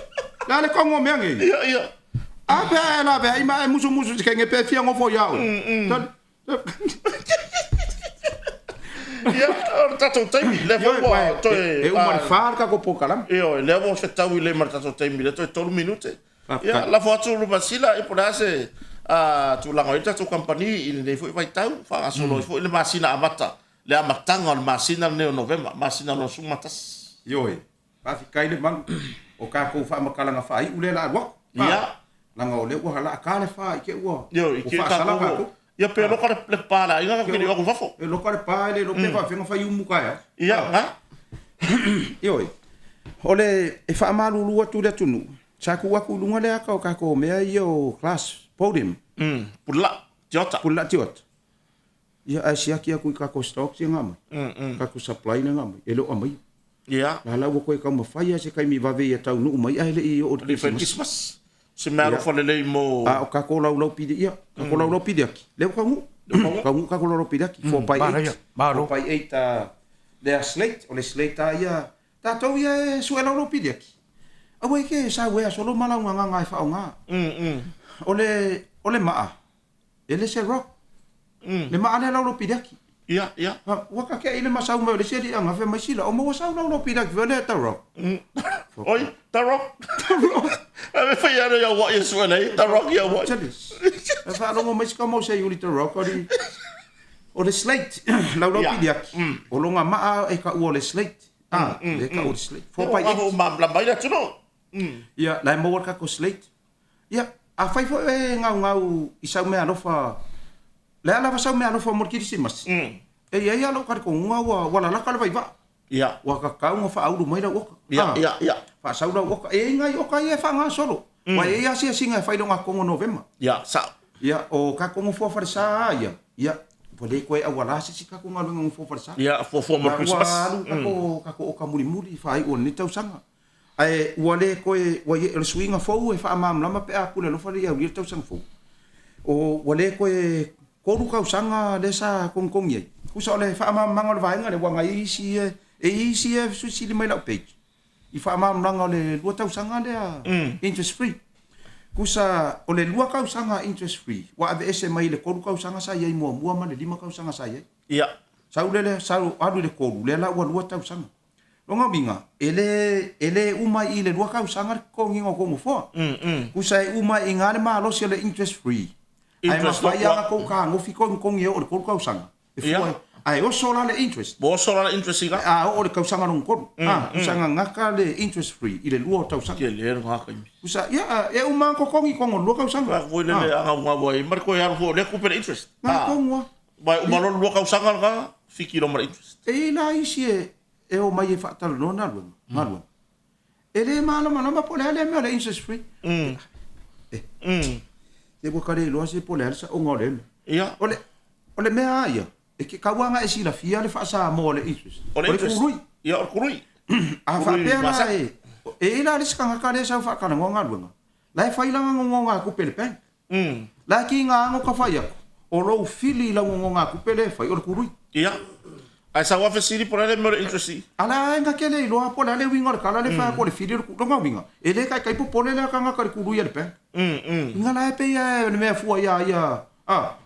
la le kongo mea ngi. Ia. A pea e la vea ima e musu se kenge pe fia ngofo iau. Sale. Ia, tatou taimi, le fua toe... E umari whaar ka ko pokalam. Ia, le fua whetau i le mara tatou taimi, le toe tolu minute. Ia, la fua atu rumasila, e pona se... tu lango ita tu company il ne foi vai tau fa solo foi le masina amata le amatanga le masina ne november masina no sumatas Yoi pa fikai le man o ka ko fa makala nga fai ule la wa ia langa o le wa hala ka le fa ke wa yo i ke ka ko ia pe lo ka le pala inga ka ni ko fafo e lo ka le pa le lo pe fa fenga fa yumu ka ya ia nga Yoi ole e fa malu lu tu le tunu sa ku wa ku lunga le ka ko me yo class podium. Pula tiota. Ia asia kia ku ka ko stock si ngam. Ka ku supply na ngam. Elo amai. Ia. La la ko ka ma faya se kai mi va ve ya tau nu mai ai le i o Christmas. Se mea rofa lelei mo... O kako lau pide ia. Kako lau pide aki. Leo kangu. Kangu kako lau pide aki. 4x8. 4x8 lea slate. O le slate a ia. Tātou ia e sue lau pide aki. Awa ike sa wea solo malau nganga e whao ngā. O le maa. Ele se rock. Le maa le lau pide aki. Ia. Waka ke ile masau me le se di anga fe mai sila. O mo wasau lau pide aki. Vele ta rock. Oi, ta rock. Ame whai ana ia wa ia sue nei. Ta rock ia wa. Chalis. E wharongo mai sika mau se yuri ta rock. O le slate. Lau pide aki. O longa maa e ka ua le slate. Le ka ua le slate. 4x8. O mamla mai na tuno. Ia, lai mo ka ko slate. Ia, a fai fo e ngau isau mea alofa. Le ala fa sau mea alofa mo Kirisimas. E ia lo ka ko ngau wala la ka vai va. Ia. Wa ka ka ngo fa auru mai da woka. Ia. Fa sau da woka. E ngai o ka e fa nga solo. Wa e ia sia singa fai do nga ko November. Ia, sa. Ia, o ka ko ngo fo fa sa ia. Ia. Pode ko e awala si ka ko ngalo ngo fo fa sa. Ia, fo mo Christmas. Ka ko o ka muri fai o ni tau sanga. Ai wale ko e le swinga fo e fa mam lama pe a kule lo fa ia lir tau sang fo o wale ko e ko ru ka sanga le sa kong ye ku so le fa mam mangol vai nga le wanga isi su si le mai la page I fa mam langa le lu tau sanga le interest free ku sa o le lu ka sanga interest free wa ave ese mai le ko ru ka sanga sa ye mo ma le lima ka sanga sa ye ia sa le sa adu le ko le la wa lu tau sanga longa binga ele uma I le lua ka usanga ko ngingo ko mofo ku sai uma inga le malo se le interest free ai ma fa ya ko ka ngo fi ko ngi o ko ka usanga e foi ai o sola le interest bo sola le interest iga o le ka usanga non ko usanga ngaka le interest free I le lua ta usanga ke le ngaka ku sa ya e uma ko ngi ko lua ka usanga ko le anga nga boy mar ko ya fo le ku per interest ko ngo ba uma lo lua ka usanga ka fiki lo mar interest e la isi e o mai e whaatalo no na luenga, maluenga. E le malama nama po lea mea le interest free. Te po kare loa se po lea sa o ngore. Ia. O le mea ia. E ke kawanga e sila fia le whaasa mo le interest. O le kurui. Ia o kurui. A whapea la e ila le sikanga kare sa whaakana ngonga luenga. La e whailanga ngonga kupele pen. La ki ngā ango ka whai ako. O rou fili la ngonga kupele whai o le kurui. Ia. Ai sa wa fesiri por ele mer interest. Ala enga kele lo po la le winga kala le fa ko le firi ko nga winga. Ele kai po pole le kanga ka ku ruia le pe. Nga la pe ya me fu ya.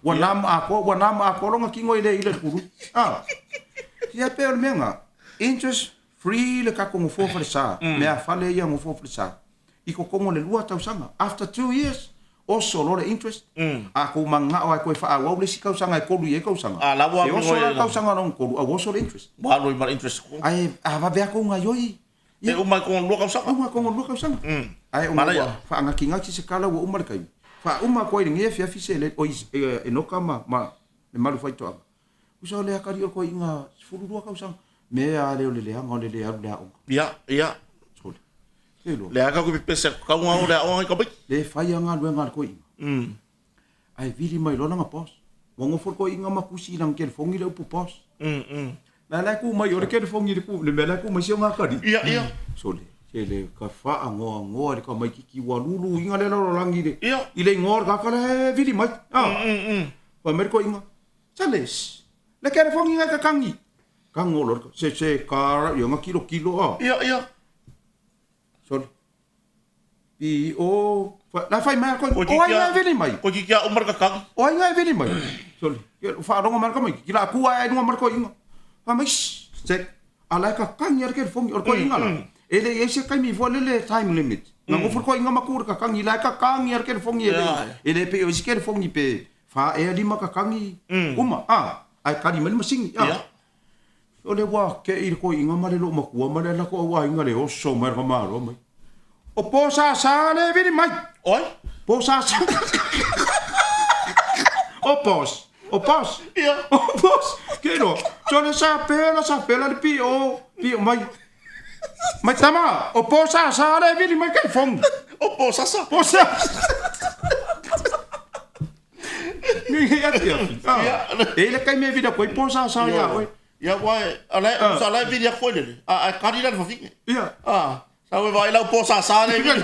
Wa nam a ko longa kingo ile ku. Ya pe le menga. Interest free le ka ko fo fa sa. Me a fa le ya mo fo fa sa. I ko le lua tau sanga. After 2 years also lo le interest aku manga o ko fa wa le sika usanga ko lu ye ko usanga la wa ko so la usanga non ko a so le interest wa lo mar interest ko ai va be ko nga yoi e o mai ko lu ka usanga ai o ma fa nga kinga ki se kala wo umar kai fa uma ko ngi fi fi le o e no kama ma le malu fa to uso le akari ko inga furu lu ka usanga me a le nga le o ia le aga ko pese ka nga o le o ka le fai nga lu nga ko ai vili mai lo nga pos wongo for ko inga makusi lang kel fongi le pu pos la ku mai o le kel fongi le ku le mela ku mai nga ka di ia so le ka fa ngo le ka mai ki wa lulu inga le lo langi le ia ile ngor ka le vili mai wa mer ko inga chales le kel fongi nga ka kangi kango lo se ka yo nga kilo ia sorry pi o la fai mai ko o ai veni mai ko ki kia umar ka kang o ai veni mai sorry fa rongo mar ka mai ki la ku ai no mar ko inga fa mai check ala ka kang yer ke fongi or ko inga la ele ese kai mi vole le time limit na mo for ko inga makur ka kang ila ka kang yer ke fongi ele pe o ske fongi pe fa e lima ka kangi uma ai ka di mal masing o le wa ke ir ko inga male lo makua male la ko wa inga le o so mer ka maro mai o po sa le vini mai oi po sa o pos ia o pos ke no so le sa pela le pi o mai tama o po sa le vini mai ke fong o po sa ni ya tia ele kai me vida ko po sa ya oi ia wai ala video ko le a kari la fa fi ia sa vai la po sa le ia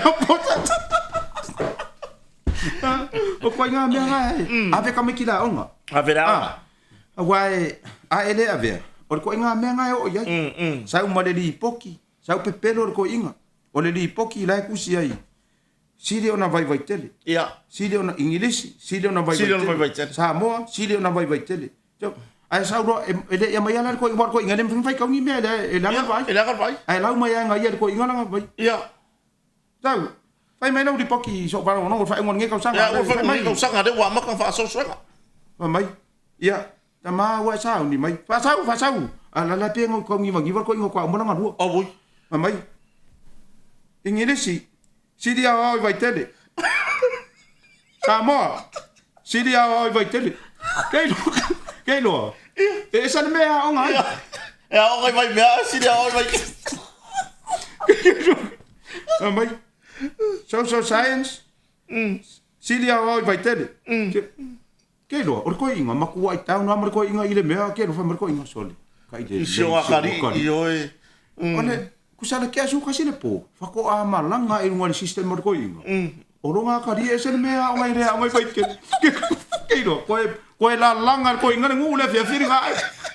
O ko nga me nga. Ave ka me kila onga. Ave ra. Wai a ele ave. O ko nga me nga o ya. Sa uma le li poki. Sa pe pelo ko inga. O le li poki la ku si ai. Sile ona vai tele. Ia. Sile ona ingilisi, sile ona vai tele. Samoa, sile ona vai tele. Ai sa ro ele ya mai ala ko inga nem fai ka ngi me ele la vai. Ele la vai. Ai la mai nga ia ko inga la vai. Ia. Tau. Fai mai no di poki so ba no fai ngon nge ka sanga. Ya, fai mai ka sanga de wa ma ka fa so so. Mai. Ia. Tama wa sa ni mai. Fa sa. Ala la pe ngo ko ngi ma ngi ko inga ko mo na ru. O bui. Mai. Ingilisi. Sidi a vai tele. Samoa. Sidi a vai tele. Keilo. Esa me a onga. Ya onga vai me sidi a vai. Mai. Social science. Sidi a vai tele. Keilo, or ko inga maku ai tau no amar ko inga ile me a keilo fa mar ko inga sole. Kai de. Sio a kari ioe. Ole kusala kia su kasile po. Fako a malanga i ngwa system mar ko inga. Oronga kari ese me a ngai re a ngai pai ke. Keilo, ko la langa ko inga ngule fia firinga.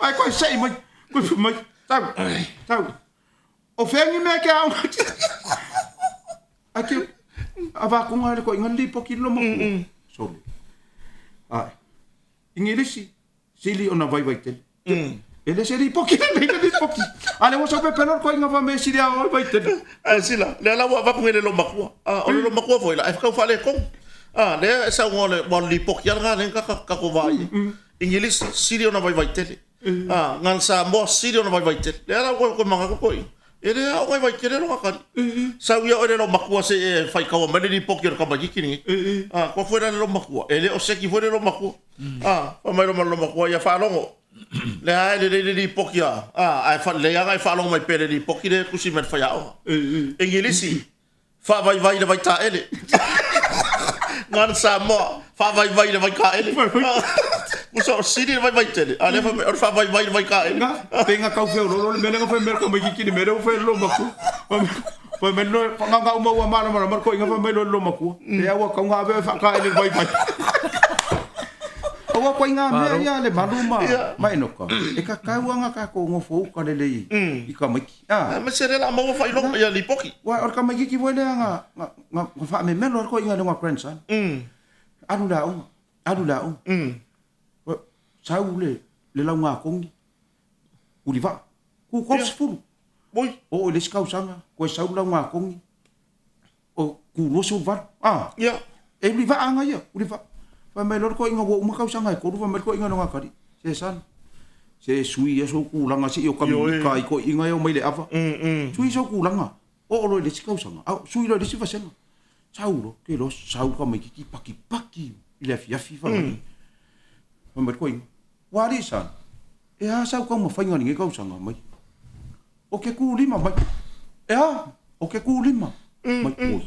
Ai ko sei mai. Ko mai. Tau. O fengi me ke a. Aki ava ko ngai ko inga li pokilo mo. Sorry. Ai. Ingilisi. Sili ona vai tele. Ele seri poki, ele poki. Ale mo so pe penor ko inga va me siri a vai tele. Sila, le la wa va ngele lo makua. O lo makua foi la. Ai ka fa le kong. Le sa ngole bon li poki nga le ka ko vai. English siri ona vai tele. Ngan sa mo siri ona vai tele. Le la ko manga ko koi. Ele a vai tele lo ka. Sa wi o le lo makua se fai ka o me li poki ka ba kini. Ko foi le lo makua. Ele o se ki foi le lo makua. Pa mai lo makua ya fa longo. Le ai le pokia ai fa le ai fa lo mai pele di poki de kusi met fa yao ingilisi fa vai le vai ta ele ngan sa mo fa vai le vai ka ele muso sidi vai tele ale fa vai le vai ka ele penga kau fe lo me nga fe mer ko me kini me ro fe lo maku fa me no nga uma wa mar ko nga fa me lo maku e awa ka nga ve fa ka ele vai Awa ko inga me ya le maluma mai no ka. E ka kauanga ka ko ngofo ka le lei. I ka mai. Ma se la mo fa ilo ya li poki. Wa or ka mai ki wele nga fa me melo ko inga nga grandson. Adu la on. Wa saule le la nga kongi. Uliva. Ku ko sfulu. Boy. O le skau sanga ko saula nga kongi. O ku no so va. Ya. E uliva anga ya. Uliva. Fa mai lor ko inga wo uma kau sanga ko fa mai ko inga nga kari se san se sui so ku langa si o kam kai ko inga yo mai le ava sui so ku langa o lo le kau sanga sui lo le si fa sanga saulo ke lo sau ka mai ki paki ile fi fa mai ko inga wari san e a sau ka mo fa inga ni kau sanga mai o ke ku lima mai e a o ke ku lima mai ko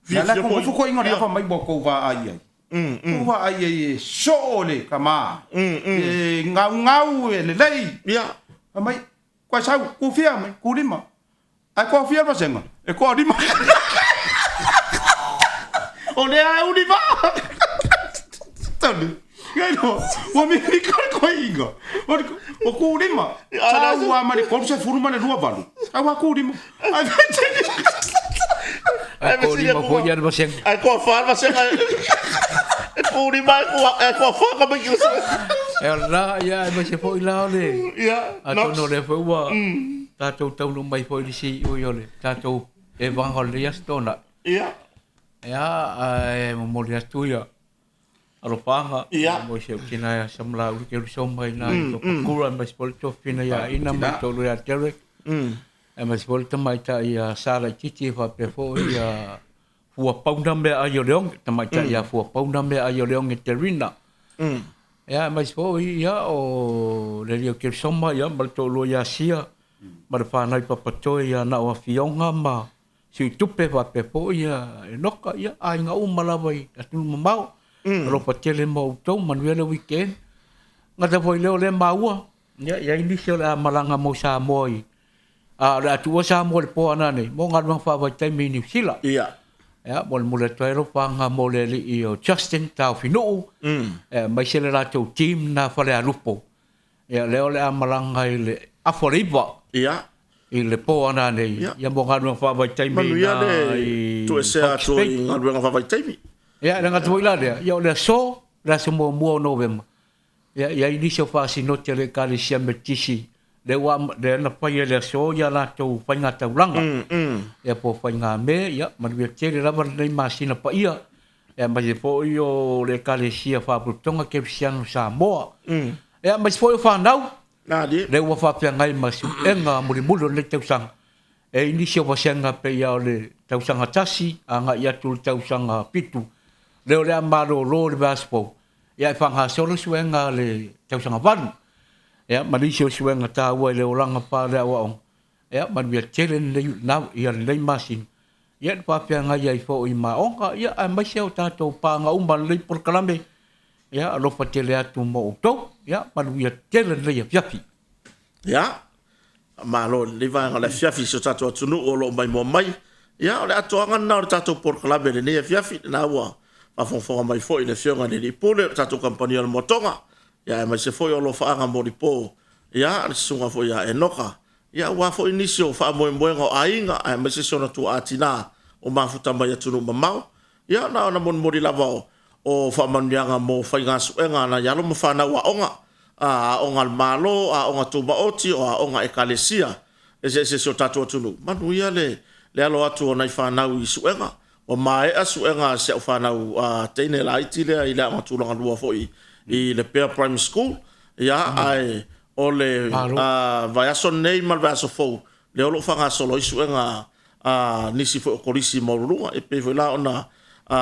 ya la ko inga ni fa mai bo ko va ai Uwa ai sole kama. Ngau le lei. Ya. Mai kwa sau ku fia mai ku lima. Ai ko fia ba senga. E ko lima. O le ai uliva. Tani. Gaino. Wa mi ko inga. O ku lima. Sa wa mari ko se furuma le rua balu. Ai wa ku lima. Ai ko lima ko ya ba senga. Ai ko fa ba senga. Ko di mai ko fa ka ba ki so. La ya ba se foi la le. Ya. Ato no le foi wa. Ta tau no mai foi si o yo le. Ta tau Evaga le ya stona. Ya. Ya mo le tu ya. Alo paha. Ya. Mo se kina ya samla u ke so mai na to kura mas pol to fina ya ina ma to ya tele. Mas pol to mai ta ya sala chichi fa pe fo ya fua pauna me a yo leong tamaita ya fua pauna me a yo leong eterina ya mas fo ya o le yo ke soma ya mal to lo ya sia mar fa nai papato ya na wa fionga ma si tupe va pe fo ya noka ya ai nga umala vai atu mau ro patele mau to manuel weekend ngata foi le mau ya ini la malanga mo sa moi a la tu sa mo le po anane mo ngal fa va tai mini sila ya ya mo le toero panga mo le li o Justin tau finu mai se le rato team na fale alupo ya le ole amalanga le aforiba ia i le po ana nei ya mo nganu fa vai taimi manuia le tu se atu nganu fa vai taimi ya nga tu ila le ya le so la se mo november ya inicio fa si no te le kali sia metisi le wa le na pa le so ya la tu fa nga ta langa ya po fa nga me ya ma le te le lava nei masina pa ia ya ma le po io le kali sia fa putonga ke siano sa mo ya ma se fa nau na di le wa fa pia ngai ma su enga muri mulo le tau sang e inicio fa sanga pe ya le tau sanga tasi anga ya tu tau sanga pitu le le amaro lo le baspo ya fa nga solo suenga le tau sanga van ya malisio suenga ta wa le oranga pa le wa ya man bia chelen le na ya le masin ya pa pia nga ya fo i ma onga ya mai seo ta to pa nga umban le por kalambe ya lo fatele atu mo to ya man bia chelen le ya fiafi ya malo le va nga le fiafi so ta to tunu o lo mai mo mai ya le atu nga na ta to por kalambe le ne fiafi na wa a fo mai fo ile fionga ni pole ta to compagnia le motonga ya mai se fo yo lo fa nga mo di po ya sunga fo ya enoka ya wa fo inicio fa mo ngo ainga mai se sona tu atina o mafuta mai tunu mamau ya na mon mori lava o fa mandianga mo fa nga suenga na ya lo mo fa na wa onga a onga malo a onga tu baoti o a onga ekalesia ese so tatu tunu manu ya le alo atu ona fa na wi suenga o mai asuenga se fa na tene la itile ila ma tu longa lua foi i le Pear Primary School ya ai ole vai aso nei mal vai aso fo le olo fa nga solo isuenga nisi fo kolisi morunga e pe vola ona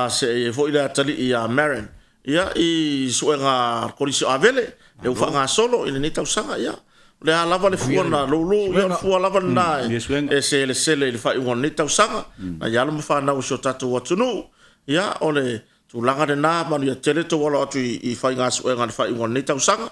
se fo ila tali ia Marin ya i suenga kolisi avele le fa nga solo ile ni tau sanga ya le lava le fuana lo ya fu lava na e se le fa i won ni tau sanga na ya lo fa na o so tatu watunu ya ole tu langa de na manu ya tele to wala tu i fa nga suenga fa i won ni tau sanga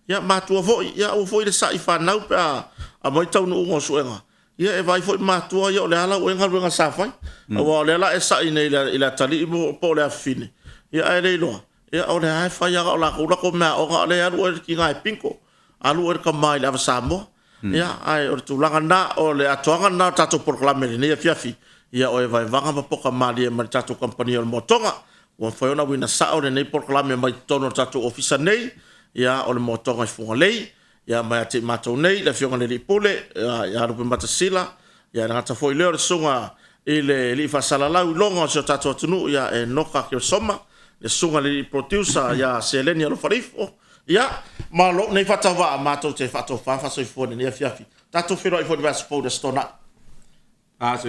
ya matua vo ya o foi le sai fa nau pa a mai tau no ngo suenga ya e vai foi matua ya le ala o nga sa fa o le ala e sai nei ila tali mo po le fine ya e le lo ya o le ai fa ya o la ko ma o le alu e ki ngai pinko alu e ka mai la sa mo ya ai o tu langa na o le atoanga na tato proclame ni fiafi ya o e vai vanga pa Poka Malie ma tato compagnia o motonga o foi ona wina sa o le nei proclame mai tono tato ofisa nei ya o le motonga funga lei ya mai te mato nei le fionga le pole ya ro mata sila ya na ta foi le sunga ile li fa sala la longa so tato tunu ya e noka ke soma le sunga le producer ya selenia lo farifo ya malo nei fa tava mato te fa to fa so fo ne fiafi tato fero i fo de vas fo de stona so